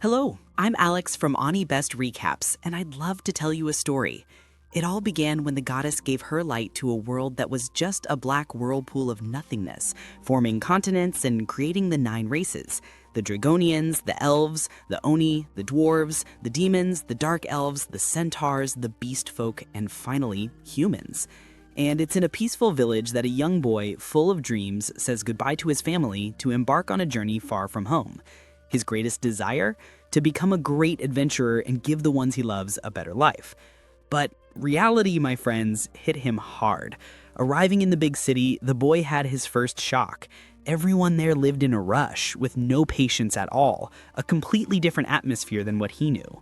Hello, I'm Alex from Ani Best Recaps, and I'd love to tell you a story. It all began when the goddess gave her light to a world that was just a black whirlpool of nothingness, forming continents and creating the 9 races. The Dragonians, the Elves, the Oni, the Dwarves, the Demons, the Dark Elves, the Centaurs, the Beast Folk, and finally, humans. And it's in a peaceful village that a young boy, full of dreams, says goodbye to his family to embark on a journey far from home. His greatest desire? To become a great adventurer and give the ones he loves a better life. But reality, my friends, hit him hard. Arriving in the big city, the boy had his first shock. Everyone there lived in a rush, with no patience at all, a completely different atmosphere than what he knew.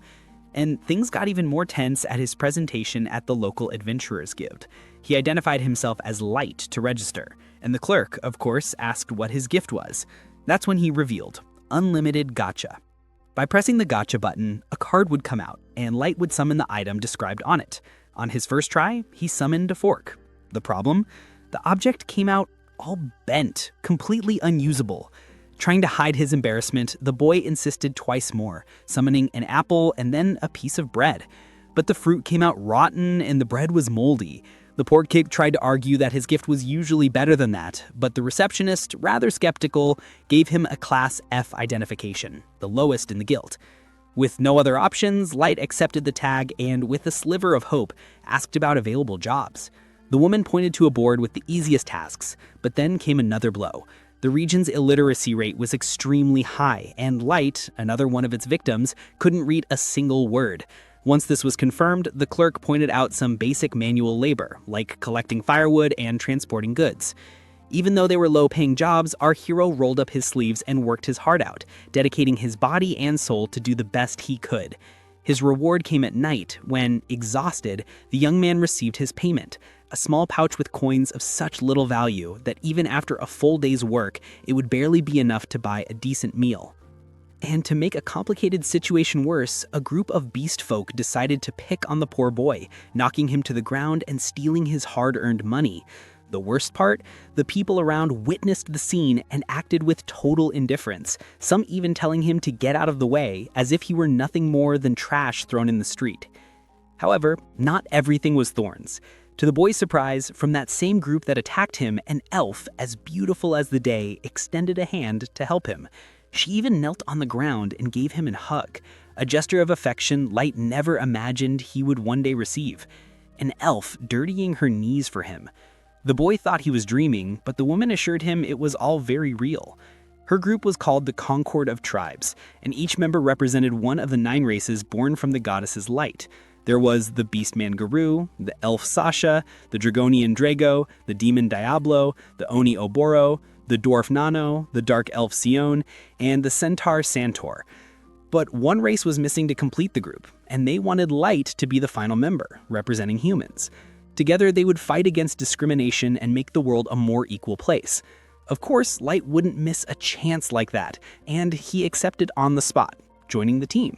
And things got even more tense at his presentation at the local Adventurers Guild. He identified himself as Light to register, and the clerk, of course, asked what his gift was. That's when he revealed Unlimited Gacha. By pressing the Gacha button, a card would come out, and Light would summon the item described on it. On his first try, he summoned a fork. The problem? The object came out all bent, completely unusable. Trying to hide his embarrassment, the boy insisted twice more, summoning an apple and then a piece of bread. But the fruit came out rotten and the bread was moldy. The poor kid tried to argue that his gift was usually better than that, but the receptionist, rather skeptical, gave him a Class F identification, the lowest in the guild. With no other options, Light accepted the tag and, with a sliver of hope, asked about available jobs. The woman pointed to a board with the easiest tasks, but then came another blow. The region's illiteracy rate was extremely high, and Light, another one of its victims, couldn't read a single word. Once this was confirmed, the clerk pointed out some basic manual labor, like collecting firewood and transporting goods. Even though they were low-paying jobs, our hero rolled up his sleeves and worked his heart out, dedicating his body and soul to do the best he could. His reward came at night, when, exhausted, the young man received his payment, a small pouch with coins of such little value that even after a full day's work, it would barely be enough to buy a decent meal. And to make a complicated situation worse, a group of beast folk decided to pick on the poor boy, knocking him to the ground and stealing his hard-earned money. The worst part? The people around witnessed the scene and acted with total indifference, some even telling him to get out of the way, as if he were nothing more than trash thrown in the street. However, not everything was thorns. To the boy's surprise, from that same group that attacked him, an elf, as beautiful as the day, extended a hand to help him. She even knelt on the ground and gave him a hug, a gesture of affection Light never imagined he would one day receive. An elf dirtying her knees for him. The boy thought he was dreaming, but the woman assured him it was all very real. Her group was called the Concord of Tribes, and each member represented one of the 9 races born from the goddess's light. There was the Beastman Garou, the Elf Sasha, the Dragonian Drago, the Demon Diablo, the Oni Oboro, the Dwarf Nano, the Dark Elf Sion, and the Centaur Santor. But one race was missing to complete the group, and they wanted Light to be the final member, representing humans. Together, they would fight against discrimination and make the world a more equal place. Of course, Light wouldn't miss a chance like that, and he accepted on the spot, joining the team.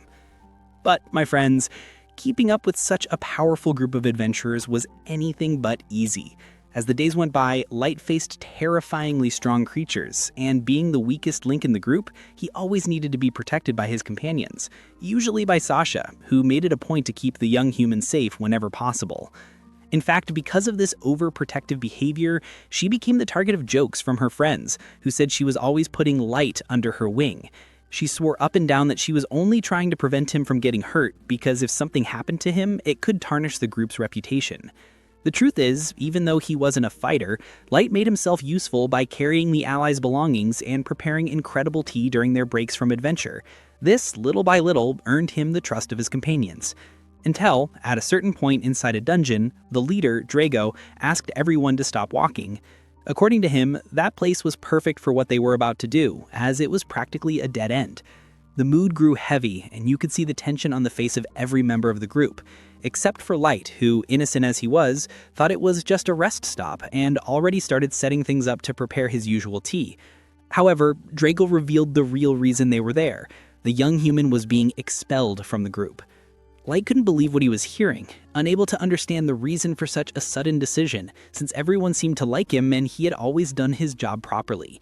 But, my friends, keeping up with such a powerful group of adventurers was anything but easy. As the days went by, Light faced terrifyingly strong creatures, and being the weakest link in the group, he always needed to be protected by his companions, usually by Sasha, who made it a point to keep the young human safe whenever possible. In fact, because of this overprotective behavior, she became the target of jokes from her friends, who said she was always putting Light under her wing. She swore up and down that she was only trying to prevent him from getting hurt, because if something happened to him, it could tarnish the group's reputation. The truth is, even though he wasn't a fighter, Light made himself useful by carrying the allies' belongings and preparing incredible tea during their breaks from adventure. This, little by little, earned him the trust of his companions. Until, at a certain point inside a dungeon, the leader, Drago, asked everyone to stop walking. According to him, that place was perfect for what they were about to do, as it was practically a dead end. The mood grew heavy, and you could see the tension on the face of every member of the group, except for Light, who, innocent as he was, thought it was just a rest stop and already started setting things up to prepare his usual tea. However, Drago revealed the real reason they were there. The young human was being expelled from the group. Light couldn't believe what he was hearing, unable to understand the reason for such a sudden decision, since everyone seemed to like him and he had always done his job properly.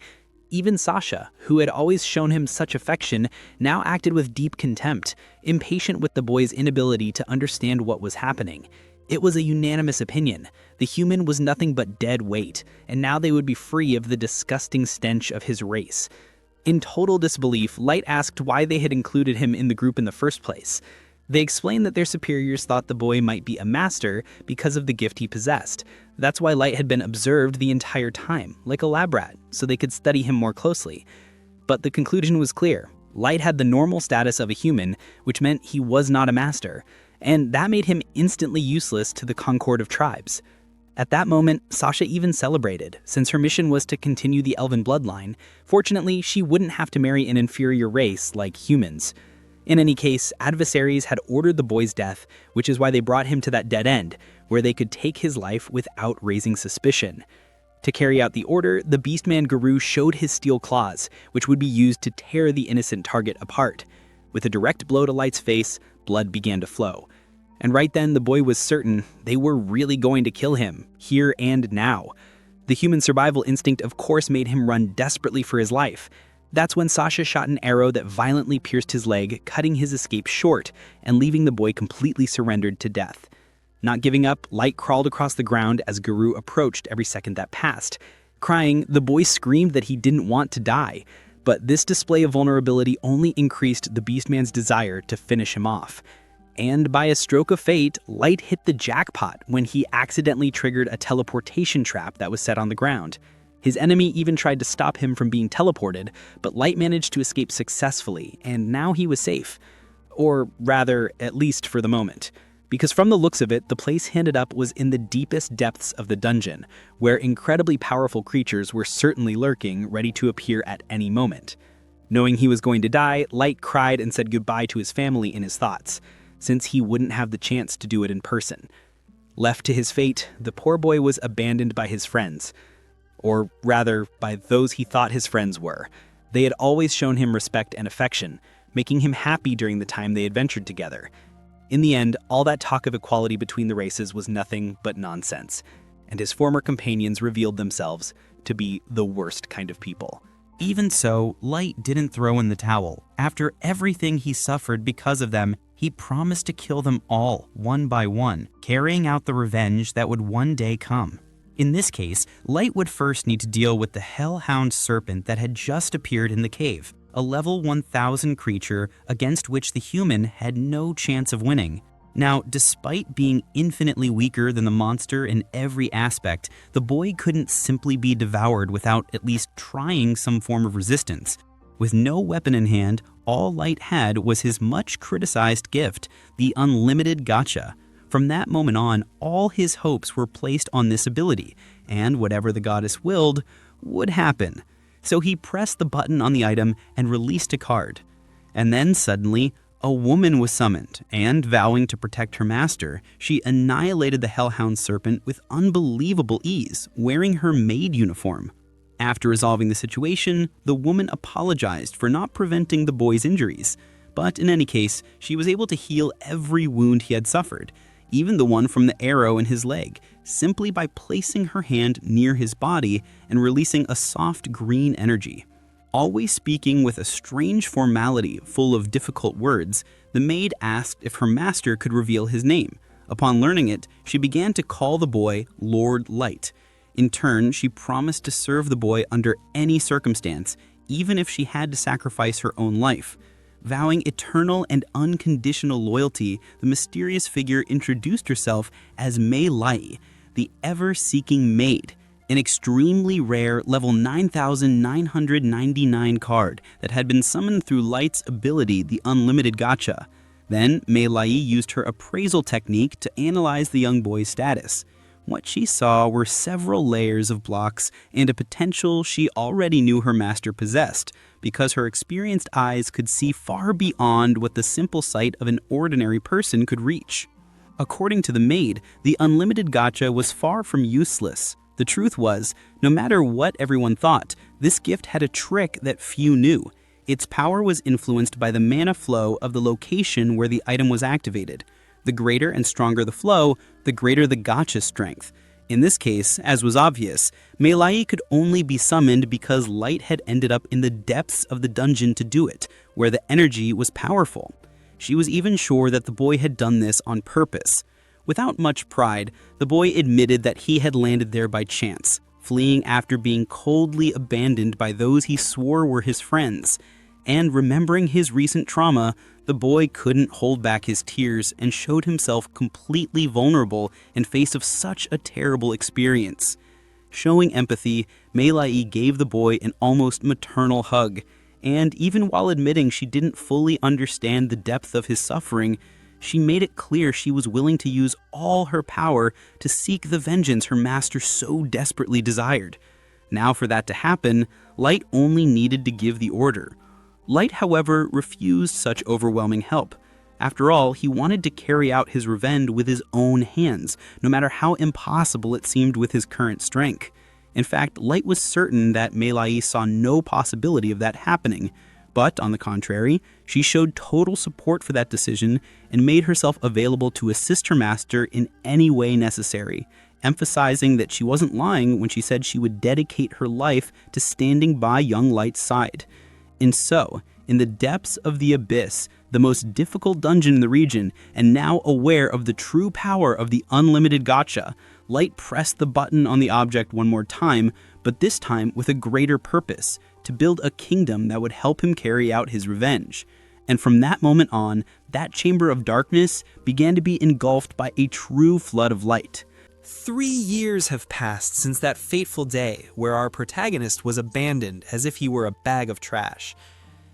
Even Sasha, who had always shown him such affection, now acted with deep contempt, impatient with the boy's inability to understand what was happening. It was a unanimous opinion. The human was nothing but dead weight, and now they would be free of the disgusting stench of his race. In total disbelief, Light asked why they had included him in the group in the first place. They explained that their superiors thought the boy might be a master because of the gift he possessed. That's why Light had been observed the entire time, like a lab rat, so they could study him more closely. But the conclusion was clear. Light had the normal status of a human, which meant he was not a master, and that made him instantly useless to the Concord of Tribes. At that moment, Sasha even celebrated, since her mission was to continue the elven bloodline. Fortunately, she wouldn't have to marry an inferior race like humans. In any case, adversaries had ordered the boy's death, which is why they brought him to that dead end, where they could take his life without raising suspicion. To carry out the order, the beastman Garou showed his steel claws, which would be used to tear the innocent target apart. With a direct blow to Light's face, blood began to flow. And right then, the boy was certain they were really going to kill him, here and now. The human survival instinct of course made him run desperately for his life. That's when Sasha shot an arrow that violently pierced his leg, cutting his escape short and leaving the boy completely surrendered to death. Not giving up, Light crawled across the ground as Garou approached every second that passed. Crying, the boy screamed that he didn't want to die. But this display of vulnerability only increased the beastman's desire to finish him off. And by a stroke of fate, Light hit the jackpot when he accidentally triggered a teleportation trap that was set on the ground. His enemy even tried to stop him from being teleported, but Light managed to escape successfully, and now he was safe. Or rather, at least for the moment. Because from the looks of it, the place he ended up was in the deepest depths of the dungeon, where incredibly powerful creatures were certainly lurking, ready to appear at any moment. Knowing he was going to die, Light cried and said goodbye to his family in his thoughts, since he wouldn't have the chance to do it in person. Left to his fate, the poor boy was abandoned by his friends. Or rather, by those he thought his friends were. They had always shown him respect and affection, making him happy during the time they adventured together. In the end, all that talk of equality between the races was nothing but nonsense, and his former companions revealed themselves to be the worst kind of people. Even so, Light didn't throw in the towel. After everything he suffered because of them, he promised to kill them all, one by one, carrying out the revenge that would one day come. In this case, Light would first need to deal with the Hellhound Serpent that had just appeared in the cave, a level 1000 creature against which the human had no chance of winning. Now, despite being infinitely weaker than the monster in every aspect, the boy couldn't simply be devoured without at least trying some form of resistance. With no weapon in hand, all Light had was his much criticized gift, the Unlimited Gacha. From that moment on, all his hopes were placed on this ability, and whatever the goddess willed would happen. So he pressed the button on the item and released a card. And then suddenly, a woman was summoned, and vowing to protect her master, she annihilated the Hellhound Serpent with unbelievable ease, wearing her maid uniform. After resolving the situation, the woman apologized for not preventing the boy's injuries. But in any case, she was able to heal every wound he had suffered, even the one from the arrow in his leg, simply by placing her hand near his body and releasing a soft green energy. Always speaking with a strange formality full of difficult words, the maid asked if her master could reveal his name. Upon learning it, she began to call the boy Lord Light. In turn, she promised to serve the boy under any circumstance, even if she had to sacrifice her own life. Vowing eternal and unconditional loyalty, the mysterious figure introduced herself as Mei Lai, the ever-seeking maid, an extremely rare level 9999 card that had been summoned through Light's ability, the Unlimited Gacha. Then, Mei Lai used her appraisal technique to analyze the young boy's status. What she saw were several layers of blocks and a potential she already knew her master possessed, because her experienced eyes could see far beyond what the simple sight of an ordinary person could reach. According to the maid, the Unlimited Gacha was far from useless. The truth was, no matter what everyone thought, this gift had a trick that few knew. Its power was influenced by the mana flow of the location where the item was activated. The greater and stronger the flow, the greater the gacha strength. In this case, as was obvious, Mei Lai could only be summoned because Light had ended up in the depths of the dungeon to do it, where the energy was powerful. She was even sure that the boy had done this on purpose. Without much pride, the boy admitted that he had landed there by chance, fleeing after being coldly abandoned by those he swore were his friends. And remembering his recent trauma, the boy couldn't hold back his tears and showed himself completely vulnerable in face of such a terrible experience. Showing empathy, Mei Lai gave the boy an almost maternal hug, and even while admitting she didn't fully understand the depth of his suffering, she made it clear she was willing to use all her power to seek the vengeance her master so desperately desired. Now for that to happen, Light only needed to give the order. Light, however, refused such overwhelming help. After all, he wanted to carry out his revenge with his own hands, no matter how impossible it seemed with his current strength. In fact, Light was certain that Mei Lai saw no possibility of that happening. But, on the contrary, she showed total support for that decision and made herself available to assist her master in any way necessary, emphasizing that she wasn't lying when she said she would dedicate her life to standing by young Light's side. And so, in the depths of the abyss, the most difficult dungeon in the region, and now aware of the true power of the Unlimited Gacha, Light pressed the button on the object one more time, but this time with a greater purpose, to build a kingdom that would help him carry out his revenge. And from that moment on, that chamber of darkness began to be engulfed by a true flood of light. 3 years have passed since that fateful day where our protagonist was abandoned as if he were a bag of trash.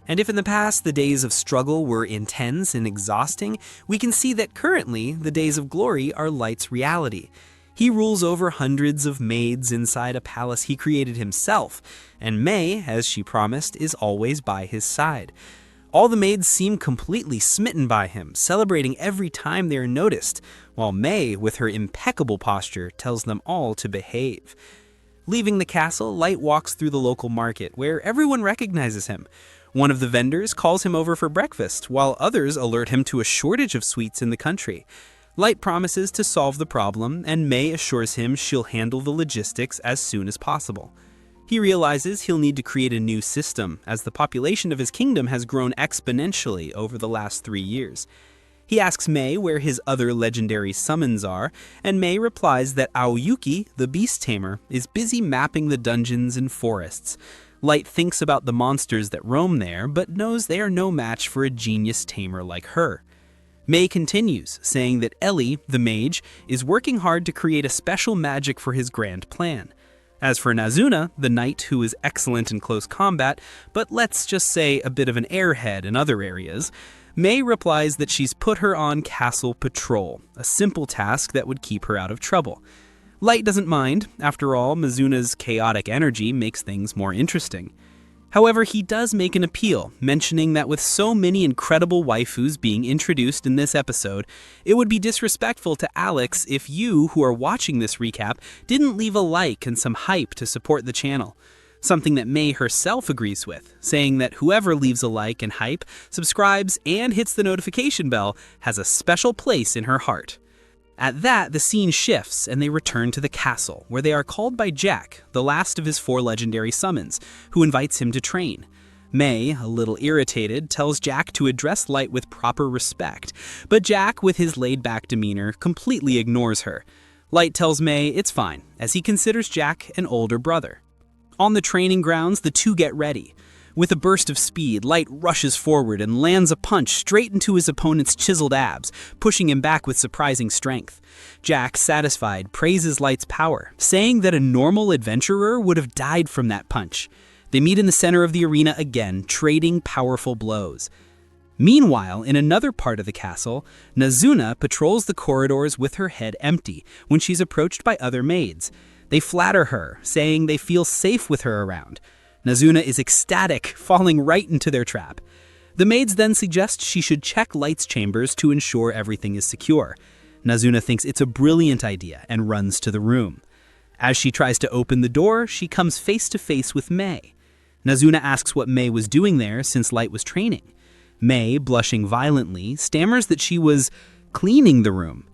And if in the past the days of struggle were intense and exhausting, we can see that currently the days of glory are Light's reality. He rules over hundreds of maids inside a palace he created himself, and Mei, as she promised, is always by his side. All the maids seem completely smitten by him, celebrating every time they are noticed, while Mei, with her impeccable posture, tells them all to behave. Leaving the castle, Light walks through the local market, where everyone recognizes him. One of the vendors calls him over for breakfast, while others alert him to a shortage of sweets in the country. Light promises to solve the problem, and Mei assures him she'll handle the logistics as soon as possible. He realizes he'll need to create a new system, as the population of his kingdom has grown exponentially over the last 3 years. He asks Mei where his other legendary summons are, and Mei replies that Aoyuki, the beast tamer, is busy mapping the dungeons and forests. Light thinks about the monsters that roam there, but knows they are no match for a genius tamer like her. Mei continues, saying that Ellie, the mage, is working hard to create a special magic for his grand plan. As for Nazuna, the knight who is excellent in close combat, but let's just say a bit of an airhead in other areas, Mei replies that she's put her on castle patrol, a simple task that would keep her out of trouble. Light doesn't mind. After all, Mizuna's chaotic energy makes things more interesting. However, he does make an appeal, mentioning that with so many incredible waifus being introduced in this episode, it would be disrespectful to Alex if you, who are watching this recap, didn't leave a like and some hype to support the channel. Something that Mei herself agrees with, saying that whoever leaves a like and hype, subscribes, and hits the notification bell has a special place in her heart. At that, the scene shifts and they return to the castle, where they are called by Jack, the last of his 4 legendary summons, who invites him to train. Mei, a little irritated, tells Jack to address Light with proper respect, but Jack, with his laid-back demeanor, completely ignores her. Light tells Mei it's fine, as he considers Jack an older brother. On the training grounds, the two get ready. With a burst of speed, Light rushes forward and lands a punch straight into his opponent's chiseled abs, pushing him back with surprising strength. Jack, satisfied, praises Light's power, saying that a normal adventurer would have died from that punch. They meet in the center of the arena again, trading powerful blows. Meanwhile, in another part of the castle, Nazuna patrols the corridors with her head empty when she's approached by other maids. They flatter her, saying they feel safe with her around. Nazuna is ecstatic, falling right into their trap. The maids then suggest she should check Light's chambers to ensure everything is secure. Nazuna thinks it's a brilliant idea and runs to the room. As she tries to open the door, she comes face to face with Mei. Nazuna asks what Mei was doing there since Light was training. Mei, blushing violently, stammers that she was cleaning the room.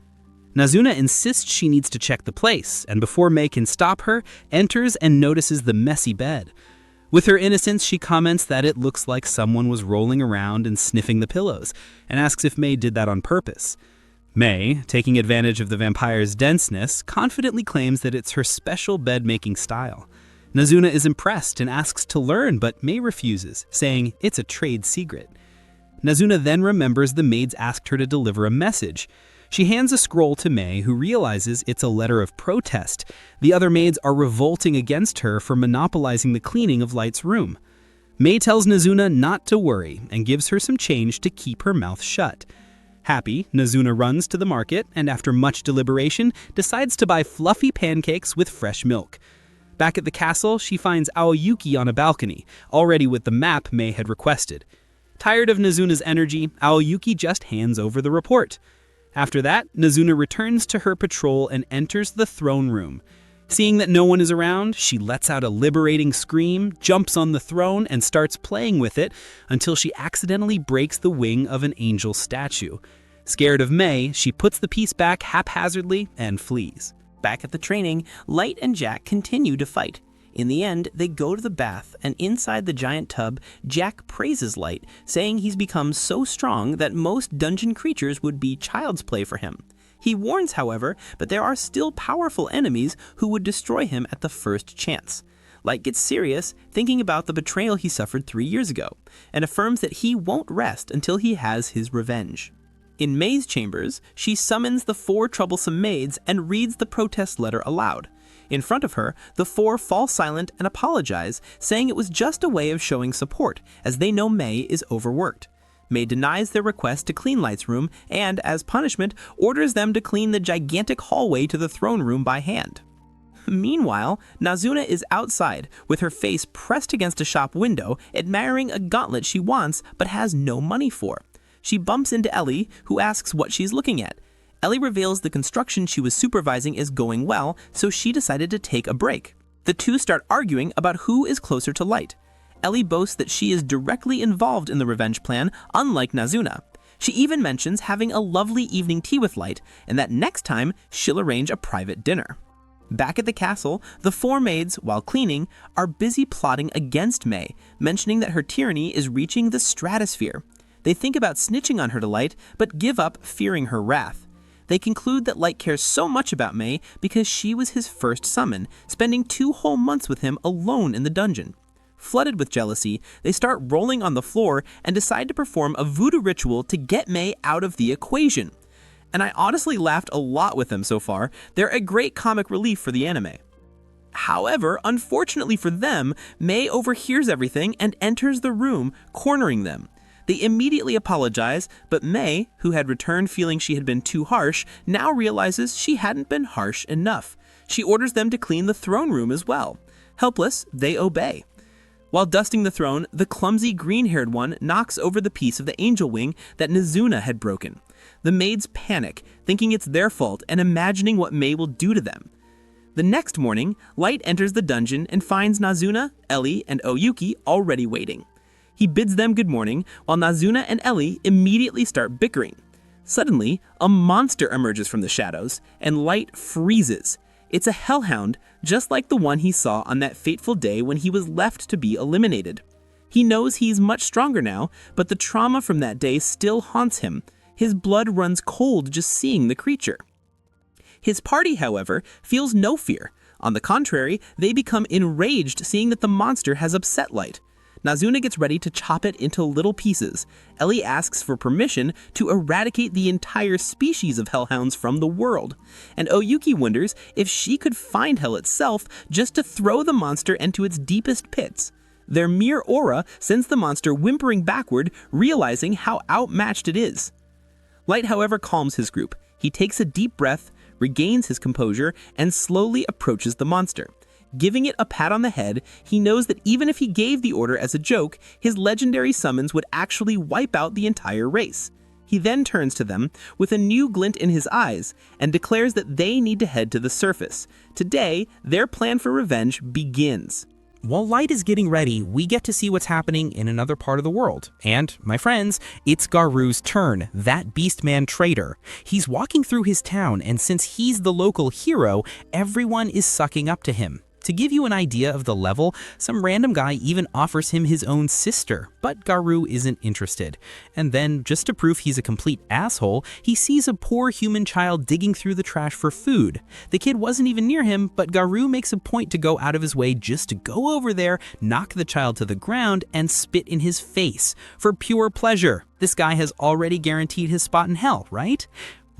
Nazuna insists she needs to check the place, and before May can stop her, enters and notices the messy bed. With her innocence, she comments that it looks like someone was rolling around and sniffing the pillows, and asks if May did that on purpose. May, taking advantage of the vampire's denseness, confidently claims that it's her special bed-making style. Nazuna is impressed and asks to learn, but May refuses, saying it's a trade secret. Nazuna then remembers the maids asked her to deliver a message. She hands a scroll to May, who realizes it's a letter of protest. The other maids are revolting against her for monopolizing the cleaning of Light's room. May tells Nazuna not to worry and gives her some change to keep her mouth shut. Happy, Nazuna runs to the market and after much deliberation decides to buy fluffy pancakes with fresh milk. Back at the castle, she finds Aoyuki on a balcony, already with the map May had requested. Tired of Nazuna's energy, Aoyuki just hands over the report. After that, Nazuna returns to her patrol and enters the throne room. Seeing that no one is around, she lets out a liberating scream, jumps on the throne, and starts playing with it until she accidentally breaks the wing of an angel statue. Scared of May, she puts the piece back haphazardly and flees. Back at the training, Light and Jack continue to fight. In the end, they go to the bath, and inside the giant tub, Jack praises Light, saying he's become so strong that most dungeon creatures would be child's play for him. He warns, however, that there are still powerful enemies who would destroy him at the first chance. Light gets serious, thinking about the betrayal he suffered 3 years ago, and affirms that he won't rest until he has his revenge. In May's chambers, she summons the 4 troublesome maids and reads the protest letter aloud. In front of her, the 4 fall silent and apologize, saying it was just a way of showing support, as they know May is overworked. May denies their request to clean Light's room and, as punishment, orders them to clean the gigantic hallway to the throne room by hand. Meanwhile, Nazuna is outside, with her face pressed against a shop window, admiring a gauntlet she wants but has no money for. She bumps into Ellie, who asks what she's looking at. Ellie reveals the construction she was supervising is going well, so she decided to take a break. The two start arguing about who is closer to Light. Ellie boasts that she is directly involved in the revenge plan, unlike Nazuna. She even mentions having a lovely evening tea with Light, and that next time she'll arrange a private dinner. Back at the castle, the 4 maids, while cleaning, are busy plotting against May, mentioning that her tyranny is reaching the stratosphere. They think about snitching on her to Light, but give up, fearing her wrath. They conclude that Light cares so much about May because she was his first summon, spending 2 whole months with him alone in the dungeon. Flooded with jealousy, they start rolling on the floor and decide to perform a voodoo ritual to get May out of the equation. And I honestly laughed a lot with them so far. They're a great comic relief for the anime. However, unfortunately for them, May overhears everything and enters the room, cornering them. They immediately apologize, but May, who had returned feeling she had been too harsh, now realizes she hadn't been harsh enough. She orders them to clean the throne room as well. Helpless, they obey. While dusting the throne, the clumsy green-haired one knocks over the piece of the angel wing that Nazuna had broken. The maids panic, thinking it's their fault and imagining what May will do to them. The next morning, Light enters the dungeon and finds Nazuna, Ellie, and Oyuki already waiting. He bids them good morning, while Nazuna and Ellie immediately start bickering. Suddenly, a monster emerges from the shadows, and Light freezes. It's a hellhound, just like the one he saw on that fateful day when he was left to be eliminated. He knows he's much stronger now, but the trauma from that day still haunts him. His blood runs cold just seeing the creature. His party, however, feels no fear. On the contrary, they become enraged seeing that the monster has upset Light. Nazuna gets ready to chop it into little pieces. Ellie asks for permission to eradicate the entire species of hellhounds from the world. And Oyuki wonders if she could find hell itself just to throw the monster into its deepest pits. Their mere aura sends the monster whimpering backward, realizing how outmatched it is. Light, however, calms his group. He takes a deep breath, regains his composure, and slowly approaches the monster. Giving it a pat on the head, he knows that even if he gave the order as a joke, his legendary summons would actually wipe out the entire race. He then turns to them with a new glint in his eyes and declares that they need to head to the surface. Today, their plan for revenge begins. While Light is getting ready, we get to see what's happening in another part of the world. And, my friends, it's Garou's turn, that beastman Traitor. He's walking through his town, and since he's the local hero, everyone is sucking up to him. To give you an idea of the level, some random guy even offers him his own sister, but Garou isn't interested. And then, just to prove he's a complete asshole, he sees a poor human child digging through the trash for food. The kid wasn't even near him, but Garou makes a point to go out of his way just to go over there, knock the child to the ground, and spit in his face, for pure pleasure. This guy has already guaranteed his spot in hell, right?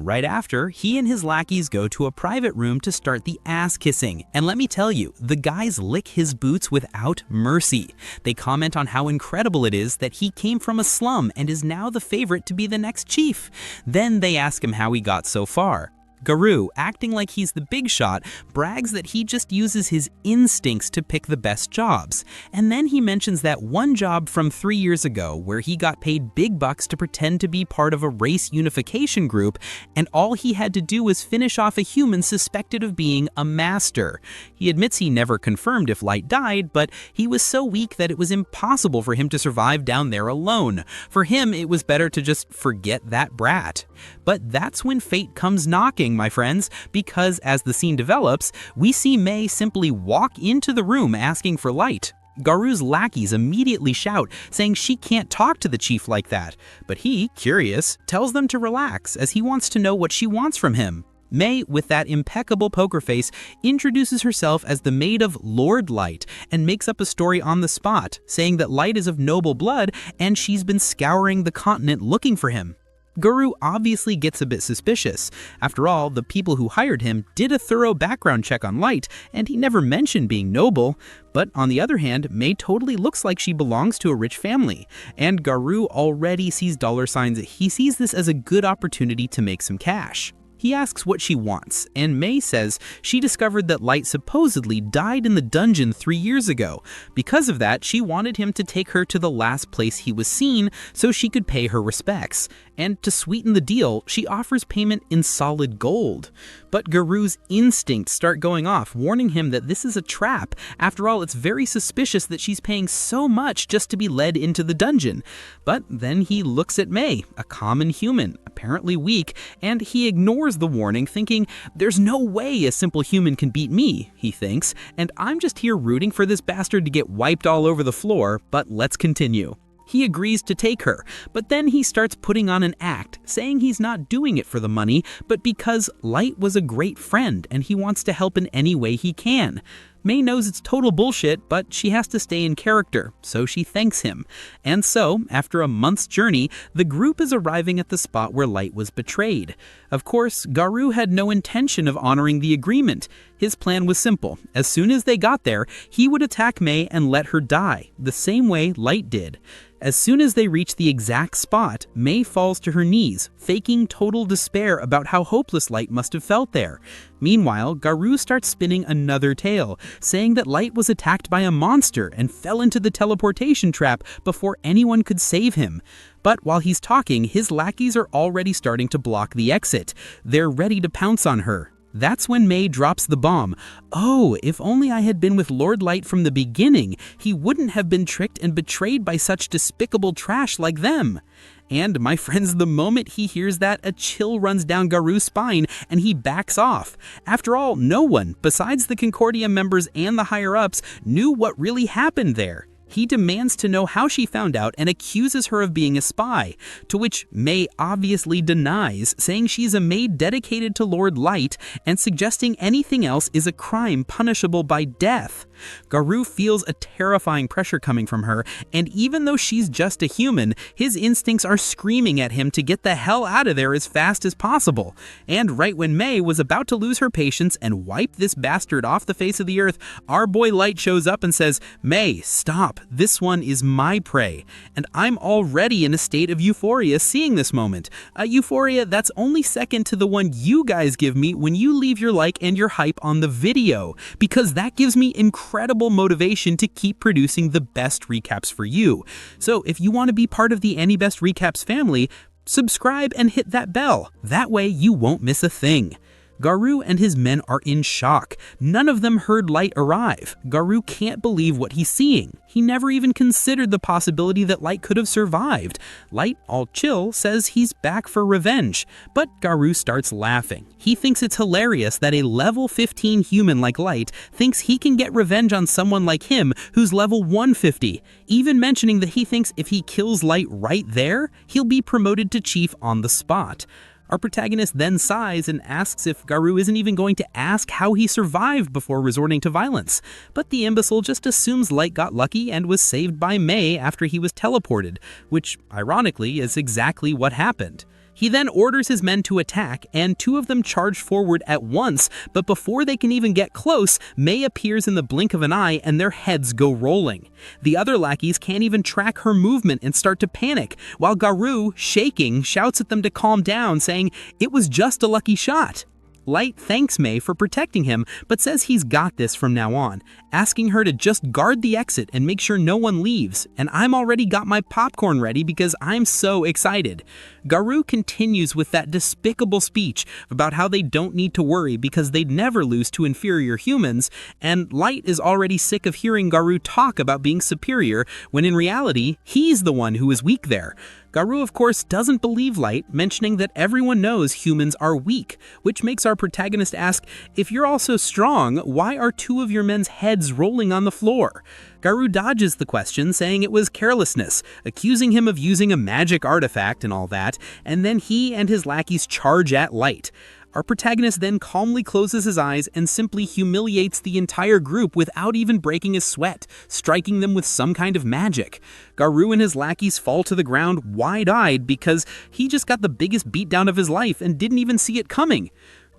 Right after, he and his lackeys go to a private room to start the ass kissing. And let me tell you, the guys lick his boots without mercy. They comment on how incredible it is that he came from a slum and is now the favorite to be the next chief. Then they ask him how he got so far. Garou, acting like he's the big shot, brags that he just uses his instincts to pick the best jobs. And then he mentions that one job from 3 years ago where he got paid big bucks to pretend to be part of a race unification group, and all he had to do was finish off a human suspected of being a master. He admits he never confirmed if Light died, but he was so weak that it was impossible for him to survive down there alone. For him, it was better to just forget that brat. But that's when fate comes knocking, my friends, because as the scene develops, we see Mei simply walk into the room asking for Light. Garou's lackeys immediately shout, saying she can't talk to the chief like that. But he, curious, tells them to relax as he wants to know what she wants from him. Mei, with that impeccable poker face, introduces herself as the maid of Lord Light and makes up a story on the spot, saying that Light is of noble blood and she's been scouring the continent looking for him. Garou obviously gets a bit suspicious. After all, the people who hired him did a thorough background check on Light, and he never mentioned being noble. But on the other hand, Mei totally looks like she belongs to a rich family, and Garou already sees dollar signs. He sees this as a good opportunity to make some cash. He asks what she wants, and Mei says she discovered that Light supposedly died in the dungeon 3 years ago. Because of that, she wanted him to take her to the last place he was seen so she could pay her respects. And to sweeten the deal, she offers payment in solid gold. But Garou's instincts start going off, warning him that this is a trap. After all, it's very suspicious that she's paying so much just to be led into the dungeon. But then he looks at Mei, a common human, apparently weak, and he ignores the warning, thinking, there's no way a simple human can beat me, he thinks, and I'm just here rooting for this bastard to get wiped all over the floor, but let's continue. He agrees to take her, but then he starts putting on an act, saying he's not doing it for the money, but because Light was a great friend and he wants to help in any way he can. Mei knows it's total bullshit, but she has to stay in character, so she thanks him. And so, after a month's journey, the group is arriving at the spot where Light was betrayed. Of course, Garou had no intention of honoring the agreement. His plan was simple. As soon as they got there, he would attack Mei and let her die, the same way Light did. As soon as they reach the exact spot, Mei falls to her knees, faking total despair about how hopeless Light must have felt there. Meanwhile, Garou starts spinning another tale, saying that Light was attacked by a monster and fell into the teleportation trap before anyone could save him. But while he's talking, his lackeys are already starting to block the exit. They're ready to pounce on her. That's when Mei drops the bomb. Oh, if only I had been with Lord Light from the beginning, he wouldn't have been tricked and betrayed by such despicable trash like them. And, my friends, the moment he hears that, a chill runs down Garou's spine and he backs off. After all, no one, besides the Concordia members and the higher-ups, knew what really happened there. He demands to know how she found out and accuses her of being a spy, to which Mei obviously denies, saying she's a maid dedicated to Lord Light and suggesting anything else is a crime punishable by death. Garou feels a terrifying pressure coming from her, and even though she's just a human, his instincts are screaming at him to get the hell out of there as fast as possible. And right when Mei was about to lose her patience and wipe this bastard off the face of the earth, our boy Light shows up and says, "Mei, stop. This one is my prey." And I'm already in a state of euphoria seeing this moment. A euphoria that's only second to the one you guys give me when you leave your like and your hype on the video, because that gives me incredible motivation to keep producing the best recaps for you. So if you want to be part of the Any Best Recaps family, subscribe and hit that bell. That way you won't miss a thing. Garou and his men are in shock. None of them heard Light arrive. Garou can't believe what he's seeing. He never even considered the possibility that Light could have survived. Light, all chill, says he's back for revenge. But Garou starts laughing. He thinks it's hilarious that a level 15 human like Light thinks he can get revenge on someone like him who's level 150, even mentioning that he thinks if he kills Light right there, he'll be promoted to chief on the spot. Our protagonist then sighs and asks if Garou isn't even going to ask how he survived before resorting to violence. But the imbecile just assumes Light got lucky and was saved by Mei after he was teleported, which, ironically, is exactly what happened. He then orders his men to attack, and two of them charge forward at once, but before they can even get close, Mei appears in the blink of an eye and their heads go rolling. The other lackeys can't even track her movement and start to panic, while Garou, shaking, shouts at them to calm down, saying, "It was just a lucky shot." Light thanks Mei for protecting him, but says he's got this from now on, asking her to just guard the exit and make sure no one leaves, and I'm already got my popcorn ready because I'm so excited. Garou continues with that despicable speech about how they don't need to worry because they'd never lose to inferior humans, and Light is already sick of hearing Garou talk about being superior when in reality, he's the one who is weak there. Garou, of course, doesn't believe Light, mentioning that everyone knows humans are weak, which makes our protagonist ask, if you're all so strong, why are two of your men's heads rolling on the floor? Garou dodges the question, saying it was carelessness, accusing him of using a magic artifact and all that, and then he and his lackeys charge at Light. Our protagonist then calmly closes his eyes and simply humiliates the entire group without even breaking a sweat, striking them with some kind of magic. Garou and his lackeys fall to the ground wide-eyed because he just got the biggest beatdown of his life and didn't even see it coming.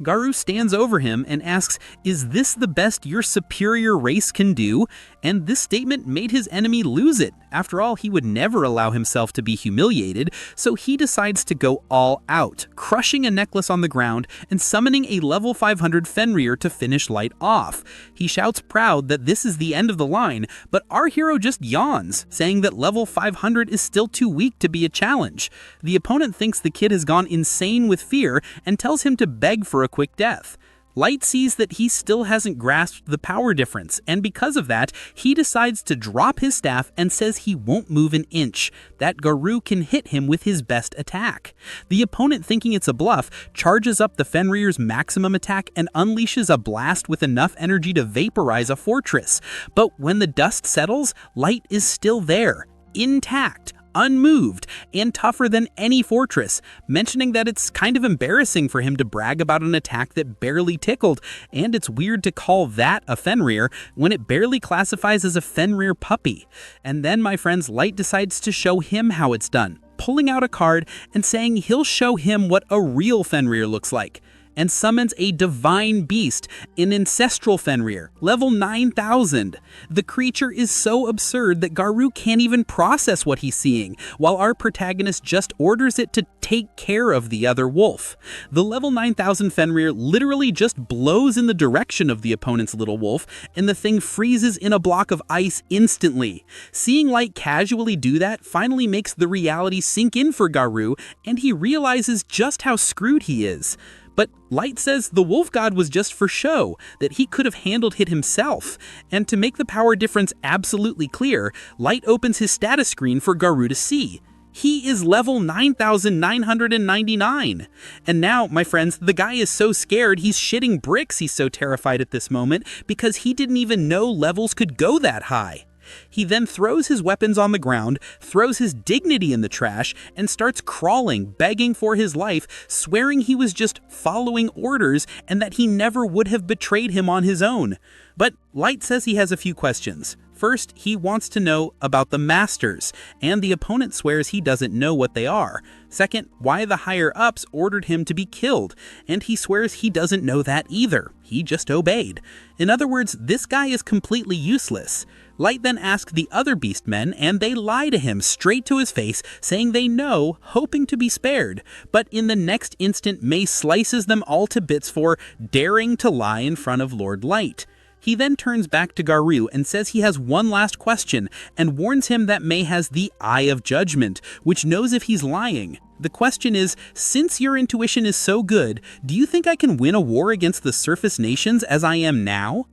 Garou stands over him and asks, "Is this the best your superior race can do?" And this statement made his enemy lose it. After all, he would never allow himself to be humiliated, so he decides to go all out, crushing a necklace on the ground and summoning a level 500 Fenrir to finish Light off. He shouts proud that this is the end of the line, but our hero just yawns, saying that level 500 is still too weak to be a challenge. The opponent thinks the kid has gone insane with fear and tells him to beg for a quick death. Light sees that he still hasn't grasped the power difference, and because of that, he decides to drop his staff and says he won't move an inch, that Garou can hit him with his best attack. The opponent, thinking it's a bluff, charges up the Fenrir's maximum attack and unleashes a blast with enough energy to vaporize a fortress. But when the dust settles, Light is still there, intact, unmoved, and tougher than any fortress, mentioning that it's kind of embarrassing for him to brag about an attack that barely tickled, and it's weird to call that a Fenrir when it barely classifies as a Fenrir puppy. And then, my friends, Light decides to show him how it's done, pulling out a card and saying he'll show him what a real Fenrir looks like, and summons a divine beast, an ancestral Fenrir, level 9000. The creature is so absurd that Garou can't even process what he's seeing, while our protagonist just orders it to take care of the other wolf. The level 9000 Fenrir literally just blows in the direction of the opponent's little wolf, and the thing freezes in a block of ice instantly. Seeing Light casually do that finally makes the reality sink in for Garou, and he realizes just how screwed he is. But Light says the wolf god was just for show, that he could have handled it himself. And to make the power difference absolutely clear, Light opens his status screen for Garou to see. He is level 9,999. And now, my friends, the guy is so scared he's shitting bricks. He's so terrified at this moment because he didn't even know levels could go that high. He then throws his weapons on the ground, throws his dignity in the trash, and starts crawling, begging for his life, swearing he was just following orders and that he never would have betrayed him on his own. But Light says he has a few questions. First, he wants to know about the Masters, and the opponent swears he doesn't know what they are. Second, why the higher-ups ordered him to be killed, and he swears he doesn't know that either. He just obeyed. In other words, this guy is completely useless. Light then asks the other beastmen, and they lie to him straight to his face, saying they know, hoping to be spared. But in the next instant, Mei slices them all to bits for daring to lie in front of Lord Light. He then turns back to Garou and says he has one last question and warns him that Mei has the Eye of Judgment, which knows if he's lying. The question is, since your intuition is so good, do you think I can win a war against the surface nations as I am now?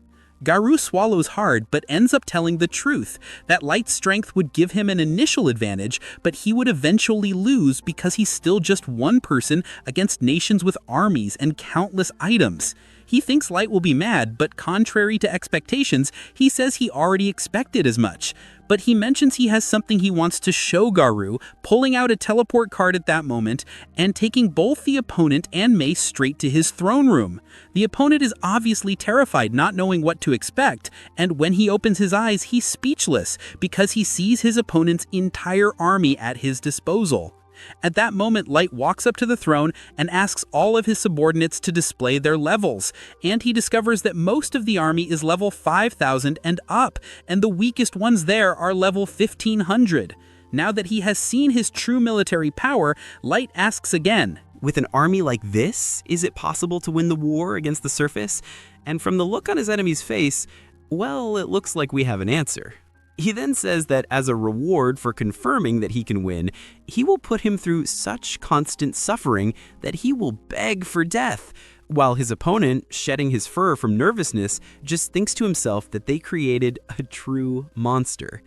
Garou swallows hard but ends up telling the truth, that Light's strength would give him an initial advantage, but he would eventually lose because he's still just one person against nations with armies and countless items. He thinks Light will be mad, but contrary to expectations, he says he already expected as much. But he mentions he has something he wants to show Garou, pulling out a teleport card at that moment and taking both the opponent and Mace straight to his throne room. The opponent is obviously terrified, not knowing what to expect, and when he opens his eyes, he's speechless because he sees his opponent's entire army at his disposal. At that moment, Light walks up to the throne and asks all of his subordinates to display their levels, and he discovers that most of the army is level 5,000 and up, and the weakest ones there are level 1,500. Now that he has seen his true military power, Light asks again, With an army like this, is it possible to win the war against the surface? And from the look on his enemy's face, well, it looks like we have an answer. He then says that as a reward for confirming that he can win, he will put him through such constant suffering that he will beg for death, while his opponent, shedding his fur from nervousness, just thinks to himself that they created a true monster.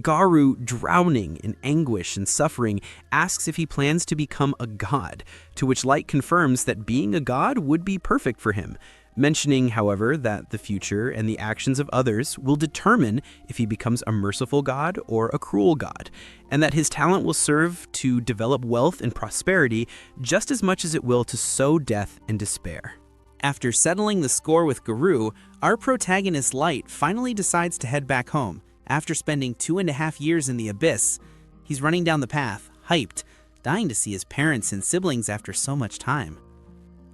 Garou, drowning in anguish and suffering, asks if he plans to become a god, to which Light confirms that being a god would be perfect for him, mentioning, however, that the future and the actions of others will determine if he becomes a merciful god or a cruel god, and that his talent will serve to develop wealth and prosperity just as much as it will to sow death and despair. After settling the score with Garou, our protagonist Light finally decides to head back home. After spending 2.5 years in the Abyss, he's running down the path, hyped, dying to see his parents and siblings after so much time.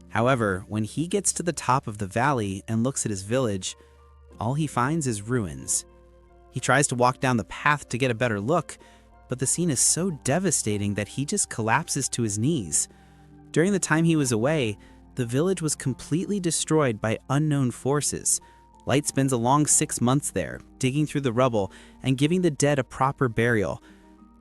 However, when he gets to the top of the valley and looks at his village, all he finds is ruins. He tries to walk down the path to get a better look, but the scene is so devastating that he just collapses to his knees. During the time he was away, the village was completely destroyed by unknown forces. Light spends a long 6 months there, digging through the rubble and giving the dead a proper burial.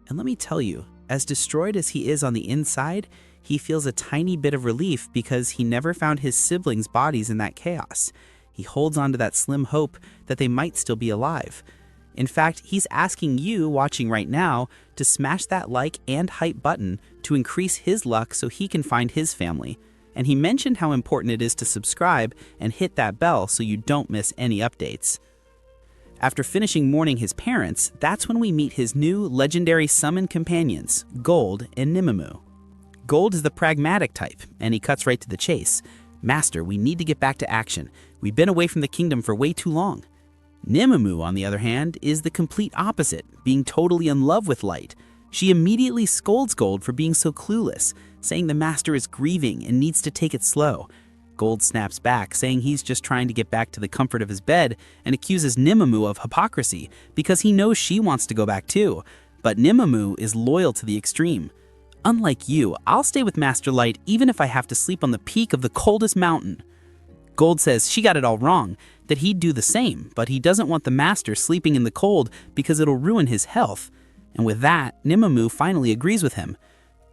And let me tell you, as destroyed as he is on the inside, he feels a tiny bit of relief because he never found his siblings' bodies in that chaos. He holds on to that slim hope that they might still be alive. In fact, he's asking you, watching right now, to smash that like and hype button to increase his luck so he can find his family. And he mentioned how important it is to subscribe and hit that bell so you don't miss any updates. After finishing mourning his parents, that's when we meet his new legendary summon companions, Gold and Nimemu. Gold is the pragmatic type, and he cuts right to the chase. Master, we need to get back to action. We've been away from the kingdom for way too long. Nimemu, on the other hand, is the complete opposite, being totally in love with Light. She immediately scolds Gold for being so clueless, saying the master is grieving and needs to take it slow. Gold snaps back, saying he's just trying to get back to the comfort of his bed, and accuses Nimemu of hypocrisy because he knows she wants to go back too. But Nimemu is loyal to the extreme. Unlike you, I'll stay with Master Light even if I have to sleep on the peak of the coldest mountain. Gold says she got it all wrong, that he'd do the same, but he doesn't want the master sleeping in the cold because it'll ruin his health. And with that, Nimemu finally agrees with him.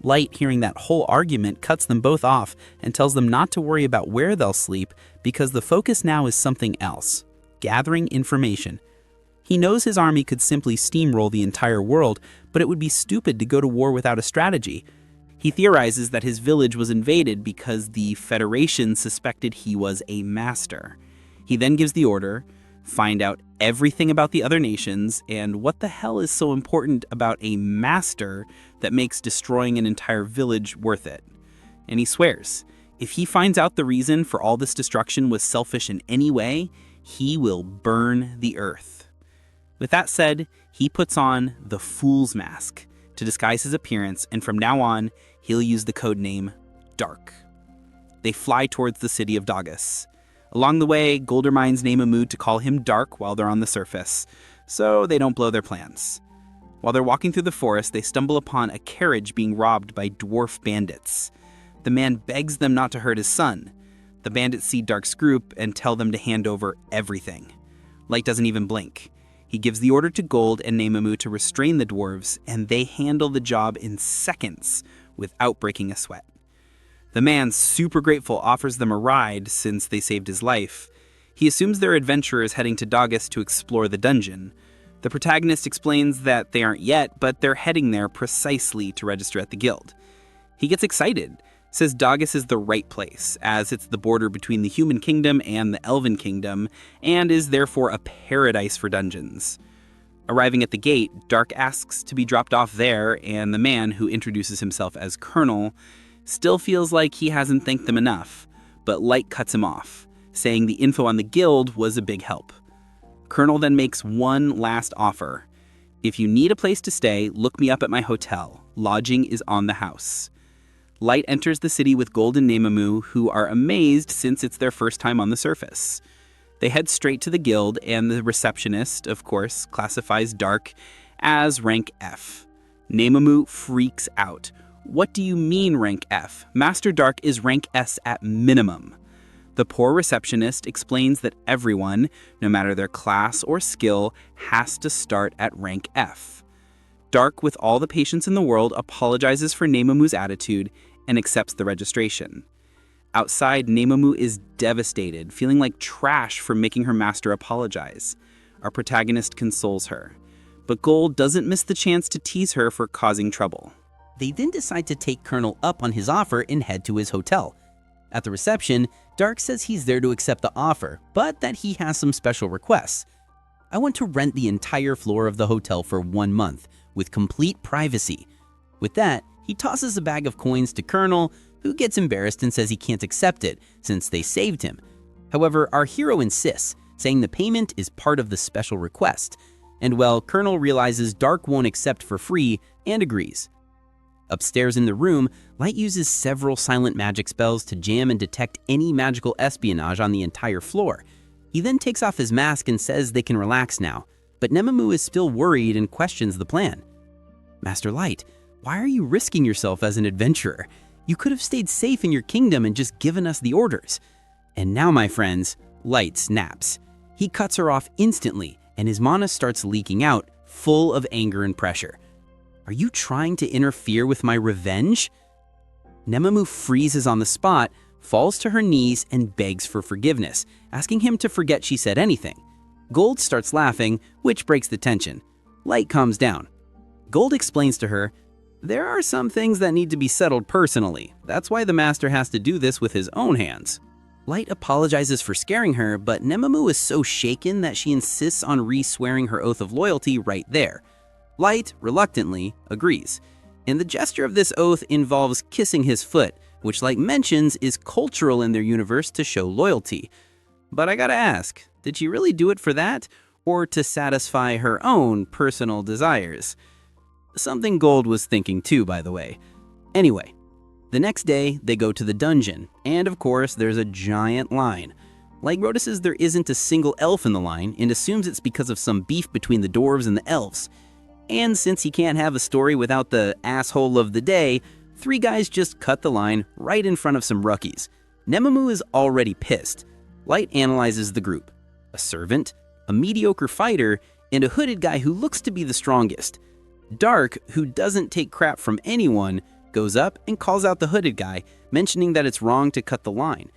Light, hearing that whole argument, cuts them both off and tells them not to worry about where they'll sleep because the focus now is something else, gathering information. He knows his army could simply steamroll the entire world, but it would be stupid to go to war without a strategy. He theorizes that his village was invaded because the Federation suspected he was a master. He then gives the order, find out everything about the other nations, and what the hell is so important about a master that makes destroying an entire village worth it. And he swears, if he finds out the reason for all this destruction was selfish in any way, he will burn the earth. With that said, he puts on the Fool's Mask to disguise his appearance, and from now on, he'll use the codename Dark. They fly towards the city of Dagas. Along the way, Gold reminds Nimemu to call him Dark while they're on the surface, so they don't blow their plans. While they're walking through the forest, they stumble upon a carriage being robbed by dwarf bandits. The man begs them not to hurt his son. The bandits see Dark's group and tell them to hand over everything. Light doesn't even blink. He gives the order to Gold and Nimemu to restrain the dwarves, and they handle the job in seconds, without breaking a sweat. The man, super grateful, offers them a ride since they saved his life. He assumes they're adventurers heading to Daugus to explore the dungeon. The protagonist explains that they aren't yet, but they're heading there precisely to register at the guild. He gets excited, says Daugus is the right place, as it's the border between the human kingdom and the elven kingdom, and is therefore a paradise for dungeons. Arriving at the gate, Dark asks to be dropped off there, and the man, who introduces himself as Colonel, still feels like he hasn't thanked them enough, but Light cuts him off, saying the info on the guild was a big help. Colonel then makes one last offer. If you need a place to stay, look me up at my hotel. Lodging is on the house. Light enters the city with Gold and Nemamu, who are amazed since it's their first time on the surface. They head straight to the guild, and the receptionist, of course, classifies Dark as rank F. Nemamu freaks out. What do you mean rank F? Master Dark is rank S at minimum. The poor receptionist explains that everyone, no matter their class or skill, has to start at rank F. Dark, with all the patience in the world, apologizes for Nemamu's attitude and accepts the registration. Outside, Nemamu is devastated, feeling like trash for making her master apologize. Our protagonist consoles her, but Gold doesn't miss the chance to tease her for causing trouble. They then decide to take Colonel up on his offer and head to his hotel. At the reception, Dark says he's there to accept the offer, but that he has some special requests. I want to rent the entire floor of the hotel for 1 month, with complete privacy. With that, he tosses a bag of coins to Colonel, who gets embarrassed and says he can't accept it, since they saved him. However, our hero insists, saying the payment is part of the special request. And well, Colonel realizes Dark won't accept for free, and agrees. Upstairs in the room, Light uses several silent magic spells to jam and detect any magical espionage on the entire floor. He then takes off his mask and says they can relax now, but Nemamu is still worried and questions the plan. Master Light, why are you risking yourself as an adventurer? You could have stayed safe in your kingdom and just given us the orders. And now, my friends, Light snaps. He cuts her off instantly, and his mana starts leaking out, full of anger and pressure. Are you trying to interfere with my revenge? Nemamu freezes on the spot, falls to her knees, and begs for forgiveness, asking him to forget she said anything. Gold starts laughing, which breaks the tension. Light calms down. Gold explains to her, there are some things that need to be settled personally. That's why the master has to do this with his own hands. Light apologizes for scaring her, but Nemamu is so shaken that she insists on re-swearing her oath of loyalty right there. Light, reluctantly, agrees. And the gesture of this oath involves kissing his foot, which Light mentions is cultural in their universe to show loyalty. But I gotta ask, did she really do it for that, or to satisfy her own personal desires? Something Gold was thinking too, by the way. Anyway, the next day, they go to the dungeon, and of course, there's a giant line. Light notices there isn't a single elf in the line, and assumes it's because of some beef between the dwarves and the elves. And since he can't have a story without the asshole of the day, 3 guys just cut the line right in front of some rookies. Nemamu is already pissed. Light analyzes the group. A servant, a mediocre fighter, and a hooded guy who looks to be the strongest. Dark, who doesn't take crap from anyone, goes up and calls out the hooded guy, mentioning that it's wrong to cut the line.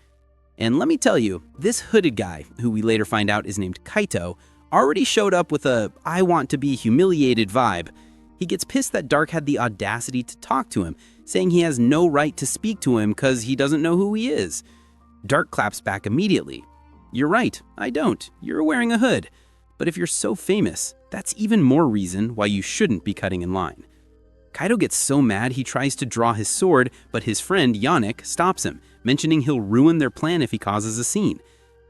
And let me tell you, this hooded guy, who we later find out is named Kaito, already showed up with a I want to be humiliated vibe. He gets pissed that Dark had the audacity to talk to him, saying he has no right to speak to him because he doesn't know who he is. Dark claps back immediately. You're right, I don't. You're wearing a hood. But if you're so famous, that's even more reason why you shouldn't be cutting in line. Kaito gets so mad he tries to draw his sword, but his friend Yannick stops him, mentioning he'll ruin their plan if he causes a scene.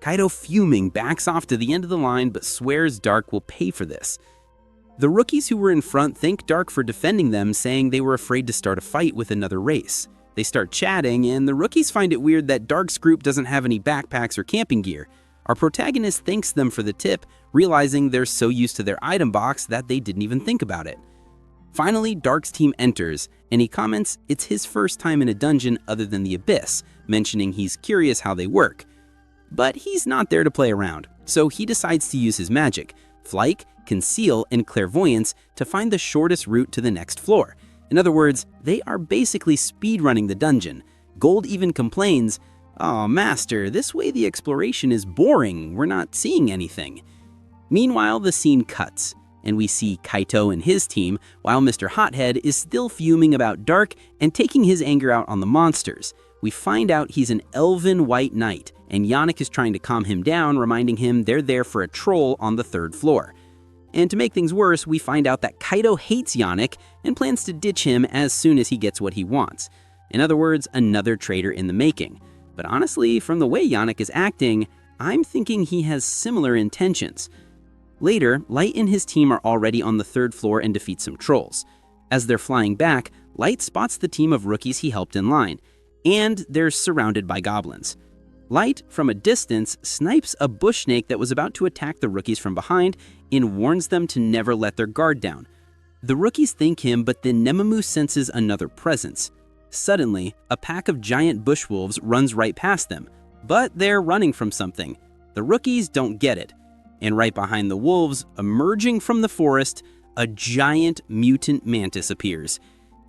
Kaito, fuming, backs off to the end of the line but swears Dark will pay for this. The rookies who were in front thank Dark for defending them, saying they were afraid to start a fight with another race. They start chatting, and the rookies find it weird that Dark's group doesn't have any backpacks or camping gear. Our protagonist thanks them for the tip, realizing they're so used to their item box that they didn't even think about it. Finally, Dark's team enters, and he comments it's his first time in a dungeon other than the Abyss, mentioning he's curious how they work. But he's not there to play around, so he decides to use his magic, Flight, Conceal, and Clairvoyance to find the shortest route to the next floor, In other words, they are basically speedrunning the dungeon. Gold even complains, "Oh, Master, this way the exploration is boring, we're not seeing anything." Meanwhile, the scene cuts, and we see Kaito and his team, while Mr. Hothead is still fuming about Dark and taking his anger out on the monsters. We find out he's an elven white knight, and Yannick is trying to calm him down, reminding him they're there for a troll on the 3rd floor. And to make things worse, we find out that Kaito hates Yannick and plans to ditch him as soon as he gets what he wants. In other words, another traitor in the making. But honestly, from the way Yannick is acting, I'm thinking he has similar intentions. Later, Light and his team are already on the 3rd floor and defeat some trolls. As they're flying back, Light spots the team of rookies he helped in line, and they're surrounded by goblins. Light, from a distance, snipes a bush snake that was about to attack the rookies from behind and warns them to never let their guard down. The rookies thank him, but then Nemamu senses another presence. Suddenly, a pack of giant bush wolves runs right past them, but they're running from something. The rookies don't get it. And right behind the wolves, emerging from the forest, a giant mutant mantis appears.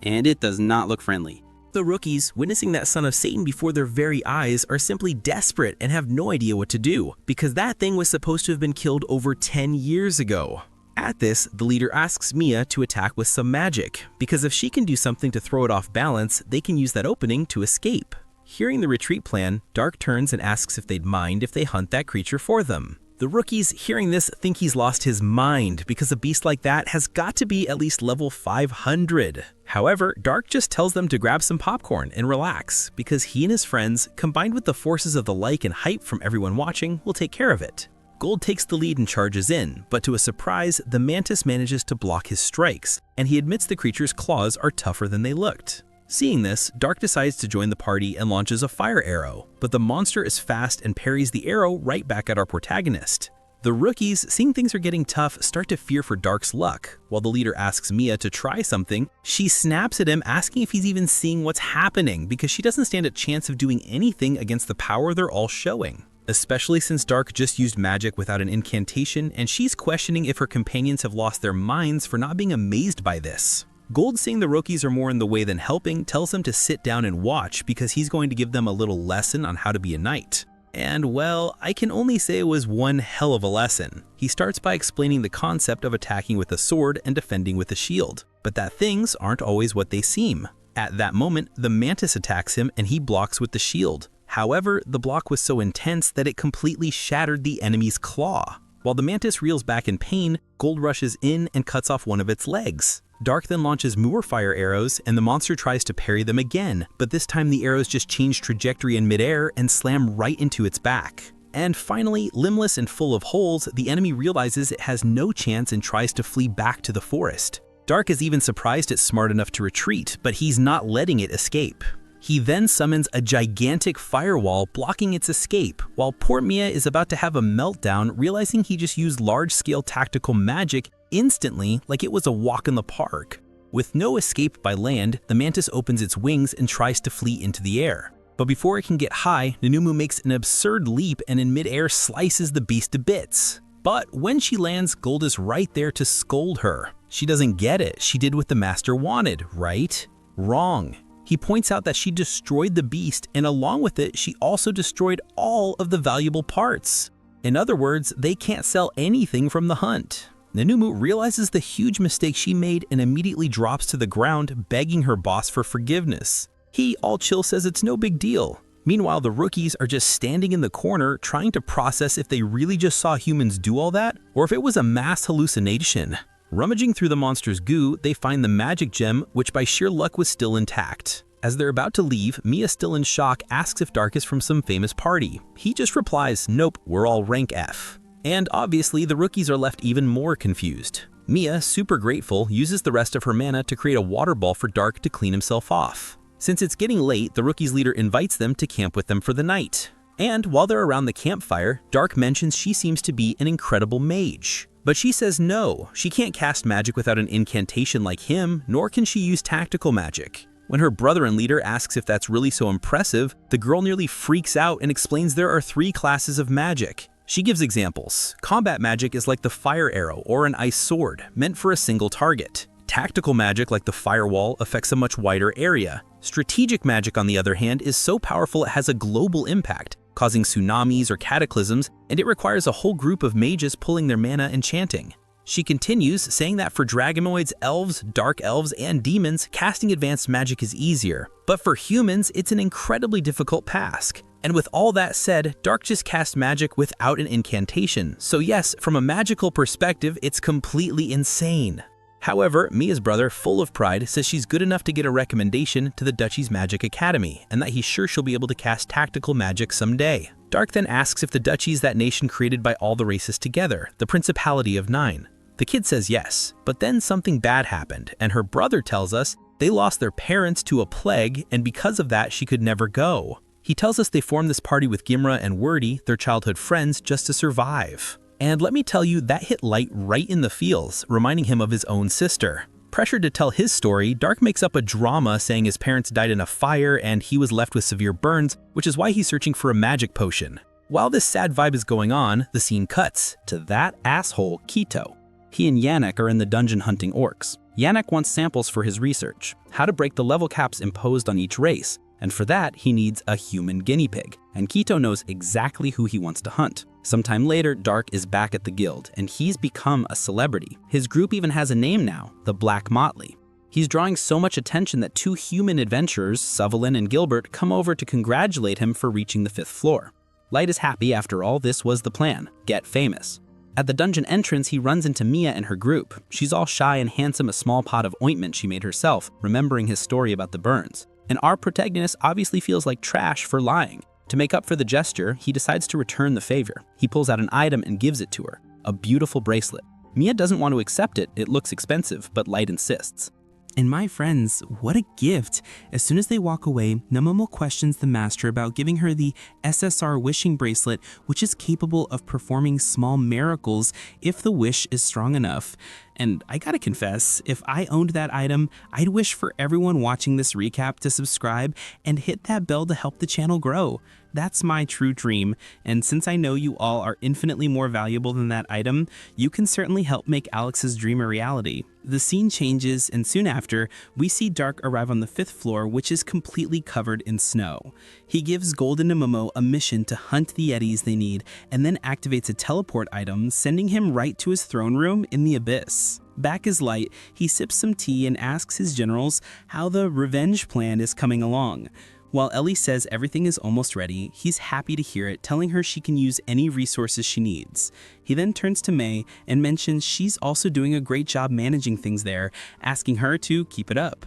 And it does not look friendly. The rookies, witnessing that son of Satan before their very eyes, are simply desperate and have no idea what to do, because that thing was supposed to have been killed over 10 years ago. At this, the leader asks Mia to attack with some magic, because if she can do something to throw it off balance, they can use that opening to escape. Hearing the retreat plan, Dark turns and asks if they'd mind if they hunt that creature for them. The rookies, hearing this, think he's lost his mind, because a beast like that has got to be at least level 500. However, Dark just tells them to grab some popcorn and relax, because he and his friends, combined with the forces of the like and hype from everyone watching, will take care of it. Gold takes the lead and charges in, but to a surprise, the mantis manages to block his strikes, and he admits the creature's claws are tougher than they looked. Seeing this, Dark decides to join the party and launches a fire arrow, but the monster is fast and parries the arrow right back at our protagonist. The rookies, seeing things are getting tough, start to fear for Dark's luck. While the leader asks Mia to try something, she snaps at him asking if he's even seeing what's happening, because she doesn't stand a chance of doing anything against the power they're all showing. Especially since Dark just used magic without an incantation, and she's questioning if her companions have lost their minds for not being amazed by this. Gold, seeing the rookies are more in the way than helping, tells them to sit down and watch because he's going to give them a little lesson on how to be a knight. And well, I can only say it was one hell of a lesson. He starts by explaining the concept of attacking with a sword and defending with a shield, but that things aren't always what they seem. At that moment, the mantis attacks him and he blocks with the shield. However, the block was so intense that it completely shattered the enemy's claw. While the mantis reels back in pain, Gold rushes in and cuts off one of its legs. Dark then launches more fire arrows, and the monster tries to parry them again, but this time the arrows just change trajectory in midair and slam right into its back. And finally, limbless and full of holes, the enemy realizes it has no chance and tries to flee back to the forest. Dark is even surprised it's smart enough to retreat, but he's not letting it escape. He then summons a gigantic firewall blocking its escape, while poor Mia is about to have a meltdown, realizing he just used large-scale tactical magic instantly like it was a walk in the park. With no escape by land, the mantis opens its wings and tries to flee into the air. But before it can get high, Nanumu makes an absurd leap and in midair slices the beast to bits. But when she lands, Gold is right there to scold her. She doesn't get it. She did what the master wanted, right? Wrong. He points out that she destroyed the beast, and along with it, she also destroyed all of the valuable parts. In other words, they can't sell anything from the hunt. Nanumu realizes the huge mistake she made and immediately drops to the ground, begging her boss for forgiveness. He, all chill, says it's no big deal. Meanwhile, the rookies are just standing in the corner trying to process if they really just saw humans do all that, or if it was a mass hallucination. Rummaging through the monster's goo, they find the magic gem, which by sheer luck was still intact. As they're about to leave, Mia, still in shock, asks if Dark is from some famous party. He just replies, "Nope, we're all rank F." And obviously, the rookies are left even more confused. Mia, super grateful, uses the rest of her mana to create a water ball for Dark to clean himself off. Since it's getting late, the rookies' leader invites them to camp with them for the night. And while they're around the campfire, Dark mentions she seems to be an incredible mage. But she says no, she can't cast magic without an incantation like him, nor can she use tactical magic. When her brother and leader asks if that's really so impressive, the girl nearly freaks out and explains there are 3 classes of magic. She gives examples. Combat magic is like the fire arrow or an ice sword, meant for a single target. Tactical magic like the firewall affects a much wider area. Strategic magic, on the other hand, is so powerful it has a global impact, causing tsunamis or cataclysms, and it requires a whole group of mages pulling their mana and chanting. She continues, saying that for dragonoids, elves, dark elves, and demons, casting advanced magic is easier. But for humans, it's an incredibly difficult task. And with all that said, Dark just casts magic without an incantation. So yes, from a magical perspective, it's completely insane. However, Mia's brother, full of pride, says she's good enough to get a recommendation to the Duchy's Magic Academy, and that he's sure she'll be able to cast tactical magic someday. Dark then asks if the Duchy is that nation created by all the races together, the Principality of Nine. The kid says yes, but then something bad happened, and her brother tells us they lost their parents to a plague, and because of that, she could never go. He tells us they formed this party with Gimra and Wordy, their childhood friends, just to survive. And let me tell you, that hit Light right in the feels, reminding him of his own sister. Pressured to tell his story, Dark makes up a drama saying his parents died in a fire and he was left with severe burns, which is why he's searching for a magic potion. While this sad vibe is going on, the scene cuts to that asshole Kito. He and Yannick are in the dungeon hunting orcs. Yannick wants samples for his research, how to break the level caps imposed on each race, and for that he needs a human guinea pig, and Kito knows exactly who he wants to hunt. Sometime later, Dark is back at the guild, and he's become a celebrity. His group even has a name now, the Black Motley. He's drawing so much attention that two human adventurers, Suvelin and Gilbert, come over to congratulate him for reaching the 5th floor. Light is happy after all. This was the plan, get famous. At the dungeon entrance, he runs into Mia and her group. She's all shy and hands him a small pot of ointment she made herself, remembering his story about the burns. And our protagonist obviously feels like trash for lying. To make up for the gesture, he decides to return the favor. He pulls out an item and gives it to her, a beautiful bracelet. Mia doesn't want to accept it, it looks expensive, but Light insists. And my friends, what a gift! As soon as they walk away, Namomo questions the master about giving her the SSR wishing bracelet, which is capable of performing small miracles if the wish is strong enough. And I gotta confess, if I owned that item, I'd wish for everyone watching this recap to subscribe and hit that bell to help the channel grow. That's my true dream, and since I know you all are infinitely more valuable than that item, you can certainly help make Alex's dream a reality. The scene changes, and soon after, we see Dark arrive on the 5th floor, which is completely covered in snow. He gives Golden and Momo a mission to hunt the Yetis they need, and then activates a teleport item, sending him right to his throne room in the abyss. Back is Light, he sips some tea and asks his generals how the revenge plan is coming along. While Ellie says everything is almost ready, he's happy to hear it, telling her she can use any resources she needs. He then turns to Mei and mentions she's also doing a great job managing things there, asking her to keep it up.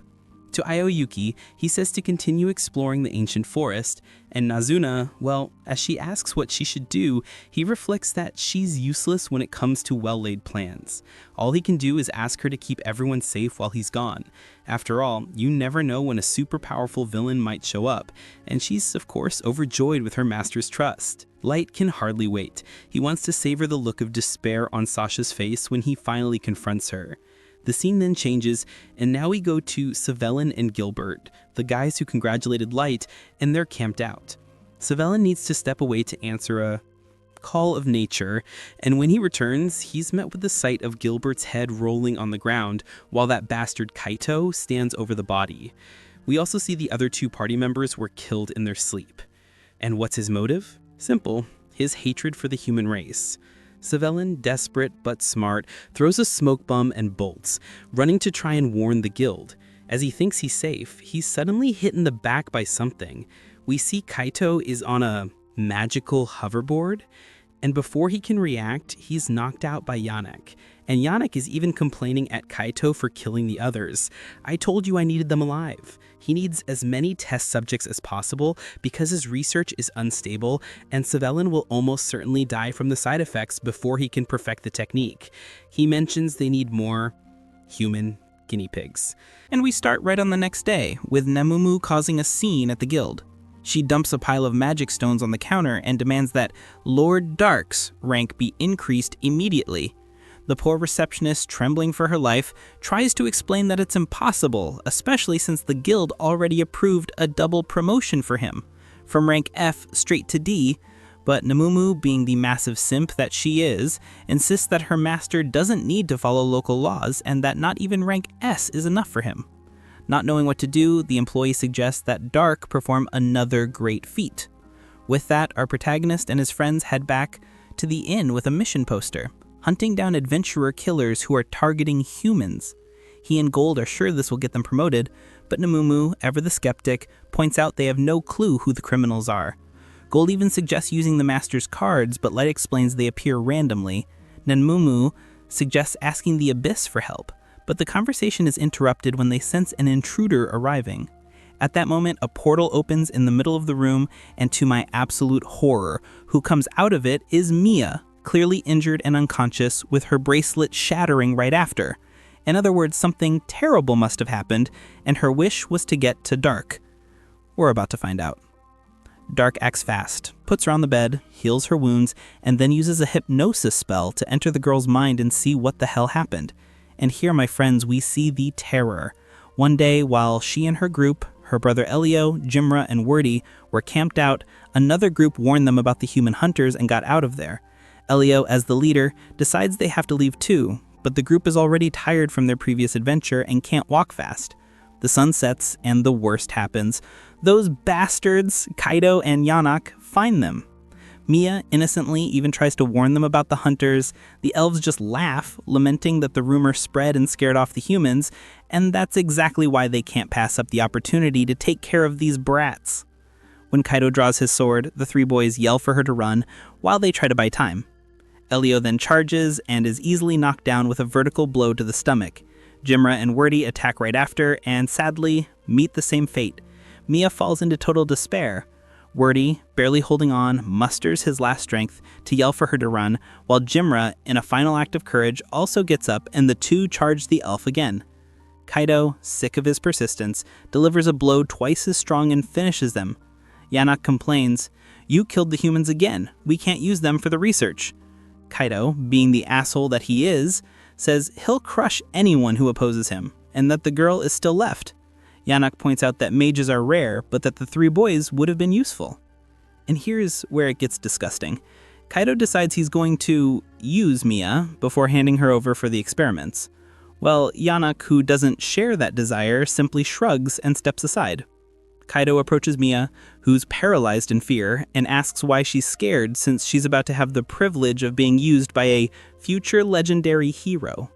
To Aoyuki, he says to continue exploring the ancient forest, and Nazuna, well, as she asks what she should do, he reflects that she's useless when it comes to well-laid plans. All he can do is ask her to keep everyone safe while he's gone. After all, you never know when a super powerful villain might show up, and she's of course overjoyed with her master's trust. Light can hardly wait. He wants to savor the look of despair on Sasha's face when he finally confronts her. The scene then changes, and now we go to Suvelin and Gilbert, the guys who congratulated Light, and they're camped out. Suvelin needs to step away to answer a call of nature, and when he returns, he's met with the sight of Gilbert's head rolling on the ground, while that bastard Kaito stands over the body. We also see the other two party members were killed in their sleep. And what's his motive? Simple, his hatred for the human race. Suvelin, desperate but smart, throws a smoke bomb and bolts, running to try and warn the guild. As he thinks he's safe, he's suddenly hit in the back by something. We see Kaito is on a magical hoverboard, and before he can react, he's knocked out by Yannick. And Yannick is even complaining at Kaito for killing the others. I told you I needed them alive. He needs as many test subjects as possible because his research is unstable, and Suvelin will almost certainly die from the side effects before he can perfect the technique. He mentions they need more human guinea pigs. And we start right on the next day, with Nemumu causing a scene at the guild. She dumps a pile of magic stones on the counter and demands that Lord Dark's rank be increased immediately. The poor receptionist, trembling for her life, tries to explain that it's impossible, especially since the guild already approved a double promotion for him, from rank F straight to D, But Namumu, being the massive simp that she is, insists that her master doesn't need to follow local laws and that not even rank S is enough for him. Not knowing what to do, the employee suggests that Dark perform another great feat. With that, our protagonist and his friends head back to the inn with a mission poster, hunting down adventurer killers who are targeting humans. He and Gold are sure this will get them promoted, but Namumu, ever the skeptic, points out they have no clue who the criminals are. Gold even suggests using the master's cards, but Light explains they appear randomly. Namumu suggests asking the Abyss for help, but the conversation is interrupted when they sense an intruder arriving. At that moment, a portal opens in the middle of the room, and to my absolute horror, who comes out of it is Mia, clearly injured and unconscious, with her bracelet shattering right after. In other words, something terrible must have happened, and her wish was to get to Dark. We're about to find out. Dark acts fast, puts her on the bed, heals her wounds, and then uses a hypnosis spell to enter the girl's mind and see what the hell happened. And here, my friends, we see the terror. One day, while she and her group, her brother Elio, Jimra, and Wordy, were camped out, another group warned them about the human hunters and got out of there. Elio, as the leader, decides they have to leave too, but the group is already tired from their previous adventure and can't walk fast. The sun sets, and the worst happens. Those bastards, Kaido and Yanok, find them. Mia innocently even tries to warn them about the hunters. The elves just laugh, lamenting that the rumor spread and scared off the humans, and that's exactly why they can't pass up the opportunity to take care of these brats. When Kaido draws his sword, the three boys yell for her to run, while they try to buy time. Elio then charges and is easily knocked down with a vertical blow to the stomach. Jimra and Wordy attack right after, and sadly, meet the same fate. Mia falls into total despair. Wordy, barely holding on, musters his last strength to yell for her to run, while Jimra, in a final act of courage, also gets up and the two charge the elf again. Kaido, sick of his persistence, delivers a blow twice as strong and finishes them. Yanok complains, "You killed the humans again. We can't use them for the research." Kaido, being the asshole that he is, says he'll crush anyone who opposes him, and that the girl is still left. Yanok points out that mages are rare, but that the three boys would have been useful. And here's where it gets disgusting. Kaido decides he's going to use Mia before handing her over for the experiments. Well, Yanok, who doesn't share that desire, simply shrugs and steps aside. Kaido approaches Mia, who's paralyzed in fear, and asks why she's scared since she's about to have the privilege of being used by a future legendary hero.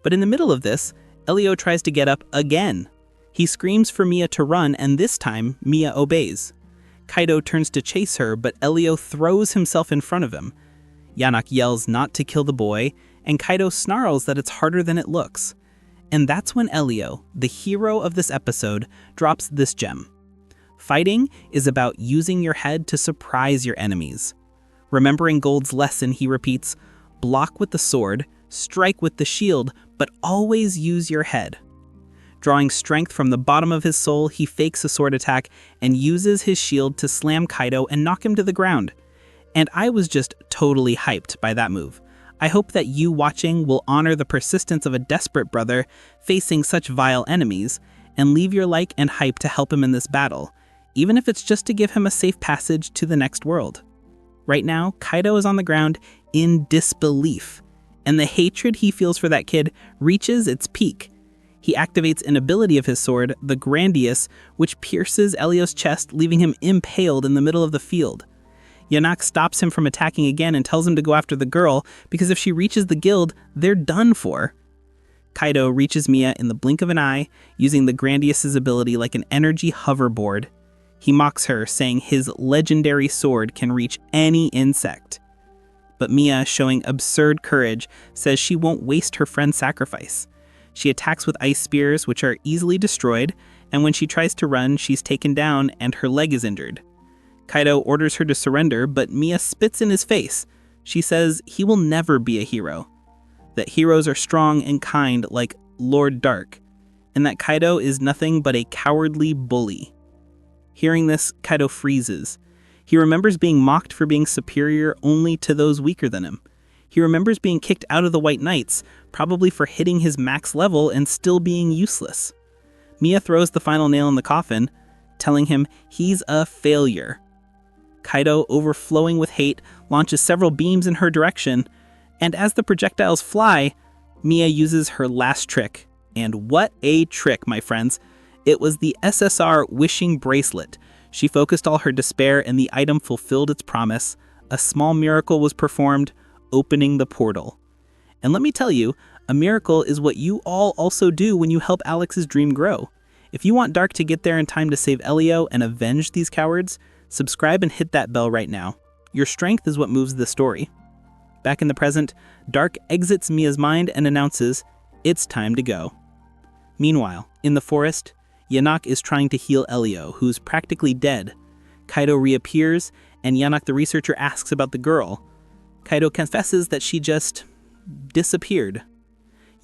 But in the middle of this, Elio tries to get up again. He screams for Mia to run, and this time, Mia obeys. Kaido turns to chase her, but Elio throws himself in front of him. Yanok yells not to kill the boy, and Kaido snarls that it's harder than it looks. And that's when Elio, the hero of this episode, drops this gem. Fighting is about using your head to surprise your enemies. Remembering Gold's lesson, he repeats, block with the sword, strike with the shield, but always use your head. Drawing strength from the bottom of his soul, he fakes a sword attack and uses his shield to slam Kaido and knock him to the ground. And I was just totally hyped by that move. I hope that you watching will honor the persistence of a desperate brother facing such vile enemies, and leave your like and hype to help him in this battle, even if it's just to give him a safe passage to the next world. Right now, Kaido is on the ground in disbelief, and the hatred he feels for that kid reaches its peak. He activates an ability of his sword, the Grandius, which pierces Elio's chest, leaving him impaled in the middle of the field. Yanok stops him from attacking again and tells him to go after the girl, because if she reaches the guild, they're done for. Kaido reaches Mia in the blink of an eye, using the Grandius's ability like an energy hoverboard. He mocks her, saying his legendary sword can reach any insect. But Mia, showing absurd courage, says she won't waste her friend's sacrifice. She attacks with ice spears, which are easily destroyed, and when she tries to run, she's taken down and her leg is injured. Kaido orders her to surrender, but Mia spits in his face. She says he will never be a hero, that heroes are strong and kind like Lord Dark, and that Kaido is nothing but a cowardly bully. Hearing this, Kaido freezes. He remembers being mocked for being superior only to those weaker than him. He remembers being kicked out of the White Knights, probably for hitting his max level and still being useless. Mia throws the final nail in the coffin, telling him he's a failure. Kaido, overflowing with hate, launches several beams in her direction, and as the projectiles fly, Mia uses her last trick. And what a trick, my friends. It was the SSR Wishing Bracelet. She focused all her despair and the item fulfilled its promise. A small miracle was performed, opening the portal. And let me tell you, a miracle is what you all also do when you help Alex's dream grow. If you want Dark to get there in time to save Elio and avenge these cowards, subscribe and hit that bell right now. Your strength is what moves the story. Back in the present, Dark exits Mia's mind and announces, "It's time to go." Meanwhile, in the forest, Yanok is trying to heal Elio, who's practically dead. Kaido reappears, and Yanok the researcher asks about the girl. Kaido confesses that she just disappeared.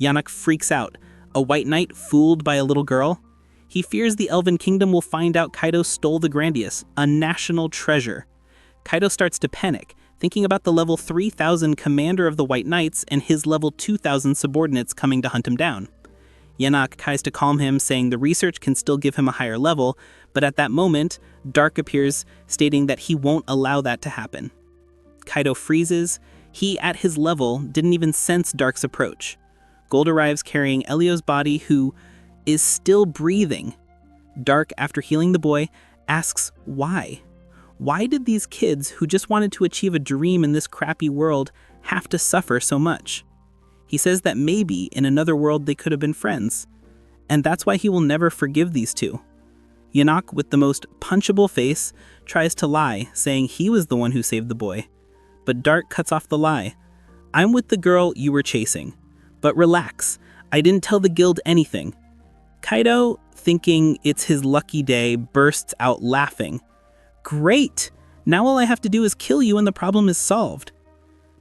Yanok freaks out. A white knight fooled by a little girl? He fears the Elven Kingdom will find out Kaido stole the Grandius, a national treasure. Kaido starts to panic, thinking about the level 3000 commander of the White Knights and his level 2000 subordinates coming to hunt him down. Yanok tries to calm him, saying the research can still give him a higher level, but at that moment, Dark appears, stating that he won't allow that to happen. Kaido freezes. He, at his level, didn't even sense Dark's approach. Gold arrives carrying Elio's body, who is still breathing. Dark, after healing the boy, asks why. Why did these kids, who just wanted to achieve a dream in this crappy world, have to suffer so much? He says that maybe in another world they could have been friends, and that's why he will never forgive these two. Yanok, with the most punchable face, tries to lie, saying he was the one who saved the boy. But Dark cuts off the lie. "I'm with the girl you were chasing. But relax, I didn't tell the guild anything." Kaido, thinking it's his lucky day, bursts out laughing. "Great! Now all I have to do is kill you and the problem is solved."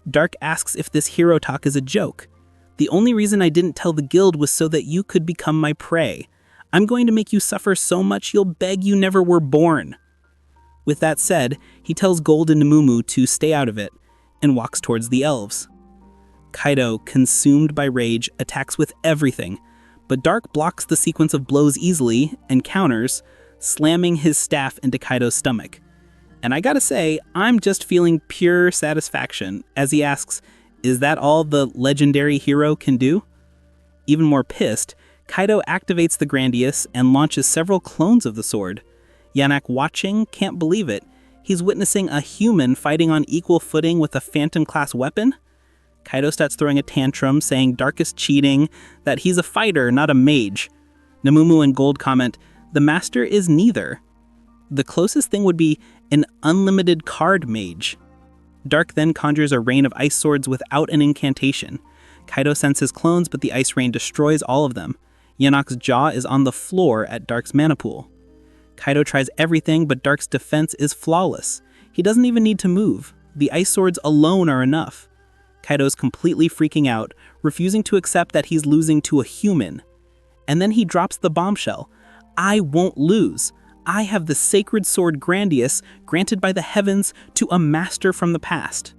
Dark asks if this hero talk is a joke. "The only reason I didn't tell the guild was so that you could become my prey. I'm going to make you suffer so much you'll beg you never were born." With that said, he tells Gold and Namumu to stay out of it, and walks towards the elves. Kaido, consumed by rage, attacks with everything, but Dark blocks the sequence of blows easily and counters, slamming his staff into Kaido's stomach. And I gotta say, I'm just feeling pure satisfaction as he asks, "Is that all the legendary hero can do?" Even more pissed, Kaido activates the Grandius and launches several clones of the sword. Yanok, watching, can't believe it. He's witnessing a human fighting on equal footing with a Phantom-class weapon? Kaido starts throwing a tantrum, saying Dark is cheating, that he's a fighter, not a mage. Namumu and Gold comment, "The master is neither. The closest thing would be an unlimited card mage." Dark then conjures a rain of ice swords without an incantation. Kaido sends his clones, but the ice rain destroys all of them. Yanok's jaw is on the floor at Dark's mana pool. Kaido tries everything, but Dark's defense is flawless. He doesn't even need to move. The ice swords alone are enough. Kaido's completely freaking out, refusing to accept that he's losing to a human. And then he drops the bombshell. "I won't lose. I have the sacred sword Grandius, granted by the heavens to a master from the past."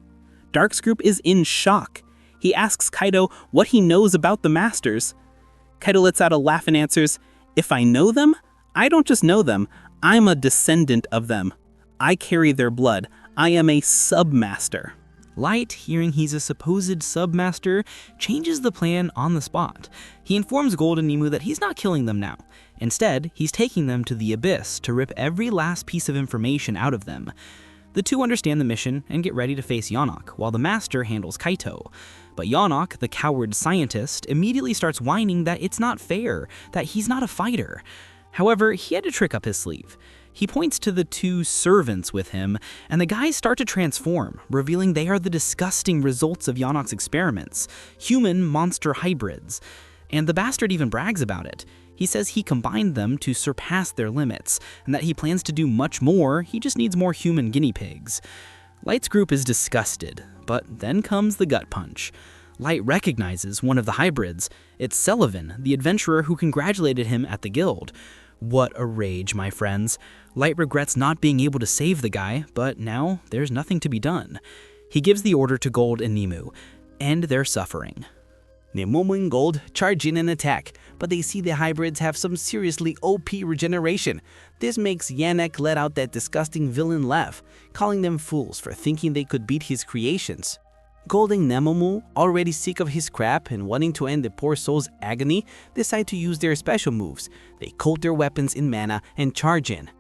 Dark's group is in shock. He asks Kaido what he knows about the masters. Kaido lets out a laugh and answers, "If I know them? I don't just know them. I'm a descendant of them. I carry their blood. I am a submaster." Light, hearing he's a supposed submaster, changes the plan on the spot. He informs Gold and Nemu that he's not killing them now. Instead, he's taking them to the Abyss to rip every last piece of information out of them. The two understand the mission and get ready to face Yanok, while the Master handles Kaito. But Yanok, the coward scientist, immediately starts whining that it's not fair, that he's not a fighter. However, he had a trick up his sleeve. He points to the two servants with him, and the guys start to transform, revealing they are the disgusting results of Yanok's experiments, human-monster hybrids. And the bastard even brags about it. He says he combined them to surpass their limits, and that he plans to do much more, he just needs more human guinea pigs. Light's group is disgusted, but then comes the gut punch. Light recognizes one of the hybrids. It's Sullivan, the adventurer who congratulated him at the guild. What a rage, my friends. Light regrets not being able to save the guy, but now there's nothing to be done. He gives the order to Gold and Nemu, end their suffering. Nemumu and Gold charge in and attack, but they see the hybrids have some seriously OP regeneration. This makes Yannick let out that disgusting villain laugh, calling them fools for thinking they could beat his creations. Gold and Nemumu, already sick of his crap and wanting to end the poor soul's agony, decide to use their special moves. They coat their weapons in mana and charge in.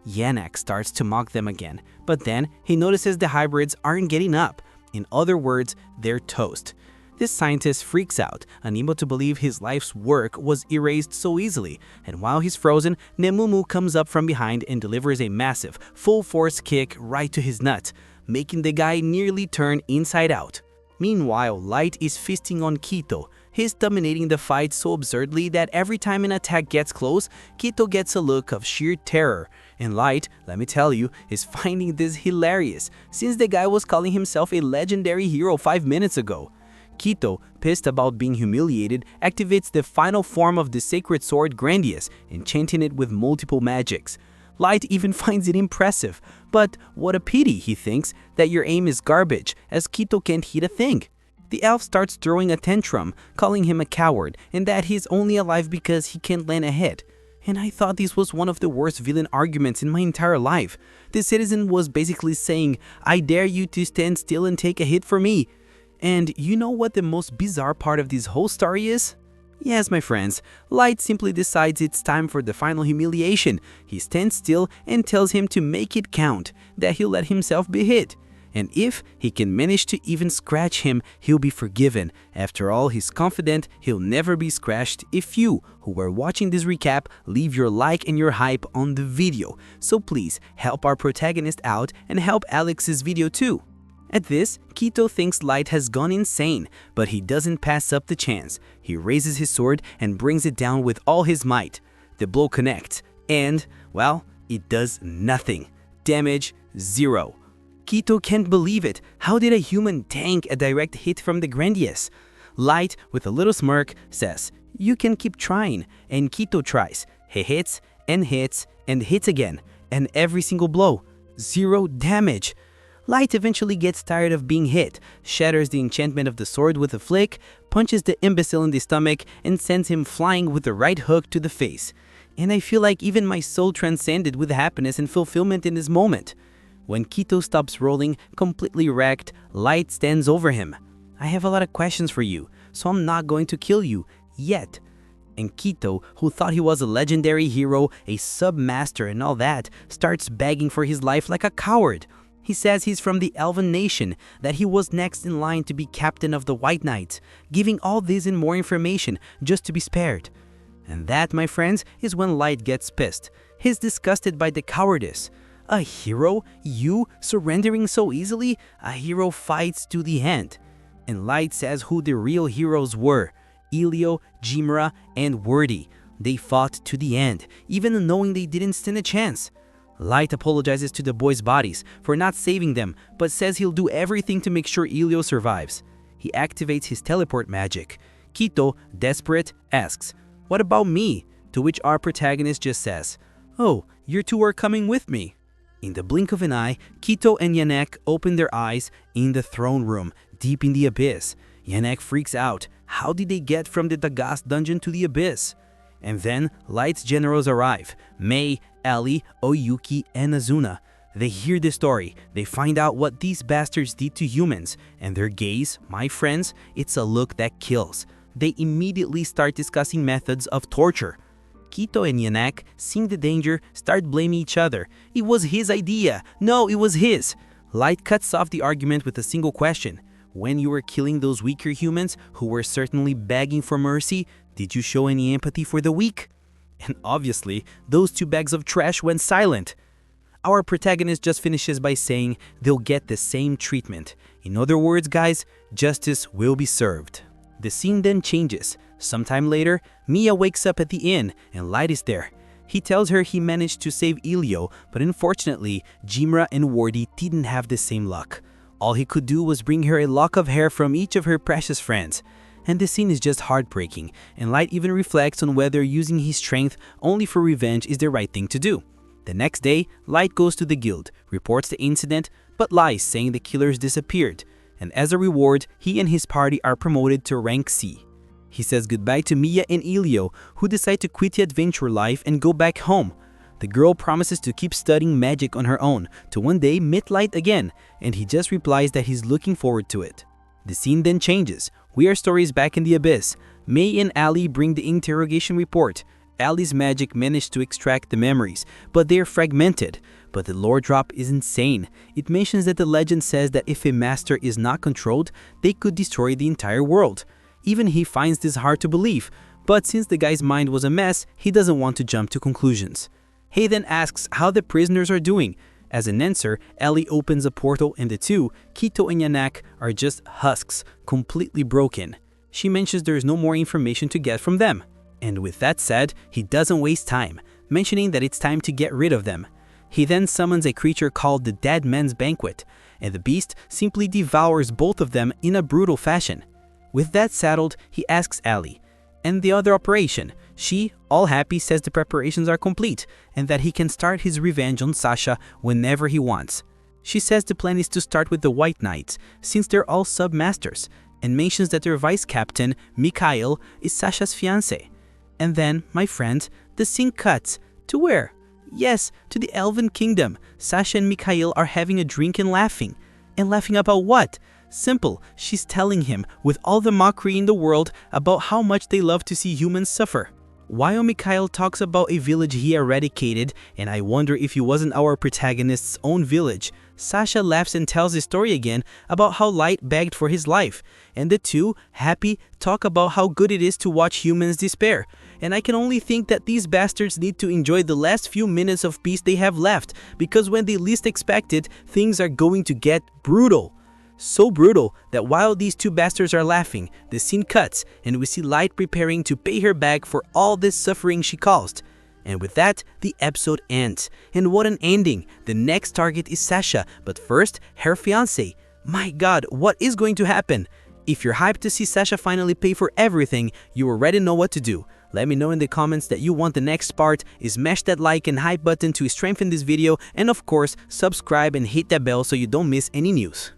Yannick starts to mock them again, but then he notices the hybrids aren't getting up. In other words, they're toast. This scientist freaks out, unable to believe his life's work was erased so easily, and while he's frozen, Nemumu comes up from behind and delivers a massive, full-force kick right to his nuts, making the guy nearly turn inside out. Meanwhile, Light is feasting on Quito. He's dominating the fight so absurdly that every time an attack gets close, Quito gets a look of sheer terror. And Light, let me tell you, is finding this hilarious, since the guy was calling himself a legendary hero 5 minutes ago. Quito, pissed about being humiliated, activates the final form of the sacred sword Grandius, enchanting it with multiple magics. Light even finds it impressive, but what a pity, he thinks, that your aim is garbage, as Quito can't hit a thing. The elf starts throwing a tantrum, calling him a coward, and that he's only alive because he can't land a hit. And I thought this was one of the worst villain arguments in my entire life. The citizen was basically saying, I dare you to stand still and take a hit for me. And you know what the most bizarre part of this whole story is? Yes, my friends, Light simply decides it's time for the final humiliation. He stands still and tells him to make it count, that he'll let himself be hit. And if he can manage to even scratch him, he'll be forgiven. After all, he's confident he'll never be scratched if you, who are watching this recap, leave your like and your hype on the video. So please, help our protagonist out and help Alex's video too. At this, Quito thinks Light has gone insane, but he doesn't pass up the chance. He raises his sword and brings it down with all his might. The blow connects, and, well, it does nothing. Damage, 0. Quito can't believe it. How did a human tank a direct hit from the Grandius? Light, with a little smirk, says, you can keep trying, and Quito tries. He hits, and hits, and hits again, and every single blow, 0 damage. Light eventually gets tired of being hit, shatters the enchantment of the sword with a flick, punches the imbecile in the stomach, and sends him flying with the right hook to the face. And I feel like even my soul transcended with happiness and fulfillment in this moment. When Quito stops rolling, completely wrecked, Light stands over him. I have a lot of questions for you, so I'm not going to kill you, yet. And Quito, who thought he was a legendary hero, a sub-master and all that, starts begging for his life like a coward. He says he's from the Elven nation, that he was next in line to be captain of the White Knights, giving all this and more information just to be spared. And that, my friends, is when Light gets pissed. He's disgusted by the cowardice. A hero? You? Surrendering so easily? A hero fights to the end. And Light says who the real heroes were. Elio, Jimra, and Wordy. They fought to the end, even knowing they didn't stand a chance. Light apologizes to the boys' bodies for not saving them, but says he'll do everything to make sure Elio survives. He activates his teleport magic. Quito, desperate, asks, "What about me?" To which our protagonist just says, "Oh, you two are coming with me." In the blink of an eye, Quito and Yannick open their eyes in the throne room, deep in the abyss. Yannick freaks out. How did they get from the Dagas dungeon to the abyss? And then Light's generals arrive. Mei, Ellie, Oyuki, and Nazuna. They hear the story. They find out what these bastards did to humans. And their gaze, my friends, it's a look that kills. They immediately start discussing methods of torture. Quito and Yannick, seeing the danger, start blaming each other. It was his idea. No, it was his. Light cuts off the argument with a single question. When you were killing those weaker humans who were certainly begging for mercy, did you show any empathy for the weak? And obviously, those two bags of trash went silent. Our protagonist just finishes by saying they'll get the same treatment. In other words, guys, justice will be served. The scene then changes. Sometime later, Mia wakes up at the inn and Light is there. He tells her he managed to save Elio, but unfortunately, Jimra and Wardy didn't have the same luck. All he could do was bring her a lock of hair from each of her precious friends. And the scene is just heartbreaking, and Light even reflects on whether using his strength only for revenge is the right thing to do. The next day, Light goes to the guild, reports the incident, but lies saying the killers disappeared. And as a reward, he and his party are promoted to rank C. He says goodbye to Mia and Elio, who decide to quit the adventure life and go back home. The girl promises to keep studying magic on her own, to one day meet Light again, and he just replies that he's looking forward to it. The scene then changes. We are stories back in the abyss. May and Ellie bring the interrogation report. Ellie's magic managed to extract the memories, but they are fragmented. But the lore drop is insane. It mentions that the legend says that if a master is not controlled, they could destroy the entire world. Even he finds this hard to believe, but since the guy's mind was a mess, he doesn't want to jump to conclusions. He then asks how the prisoners are doing. As an answer, Ellie opens a portal and the two, Kito and Yanak, are just husks, completely broken. She mentions there is no more information to get from them. And with that said, he doesn't waste time, mentioning that it's time to get rid of them. He then summons a creature called the Dead Man's Banquet, and the beast simply devours both of them in a brutal fashion. With that settled, he asks Ellie, and the other operation. She, all happy, says the preparations are complete and that he can start his revenge on Sasha whenever he wants. She says the plan is to start with the White Knights, since they're all sub-masters, and mentions that their vice captain, Mikhail, is Sasha's fiancé. And then, my friend, the scene cuts. To where? Yes, to the Elven Kingdom. Sasha and Mikhail are having a drink and laughing. And laughing about what? Simple, she's telling him, with all the mockery in the world, about how much they love to see humans suffer. While Mikhail talks about a village he eradicated, and I wonder if it wasn't our protagonist's own village, Sasha laughs and tells the story again about how Light begged for his life, and the two, happy, talk about how good it is to watch humans despair. And I can only think that these bastards need to enjoy the last few minutes of peace they have left, because when they least expect it, things are going to get brutal. So brutal that while these two bastards are laughing, the scene cuts and we see Light preparing to pay her back for all this suffering she caused. And with that, the episode ends. And what an ending! The next target is Sasha, but first, her fiancé. My god, what is going to happen? If you're hyped to see Sasha finally pay for everything, you already know what to do. Let me know in the comments that you want the next part, smash that like and hype button to strengthen this video, and of course, subscribe and hit that bell so you don't miss any news.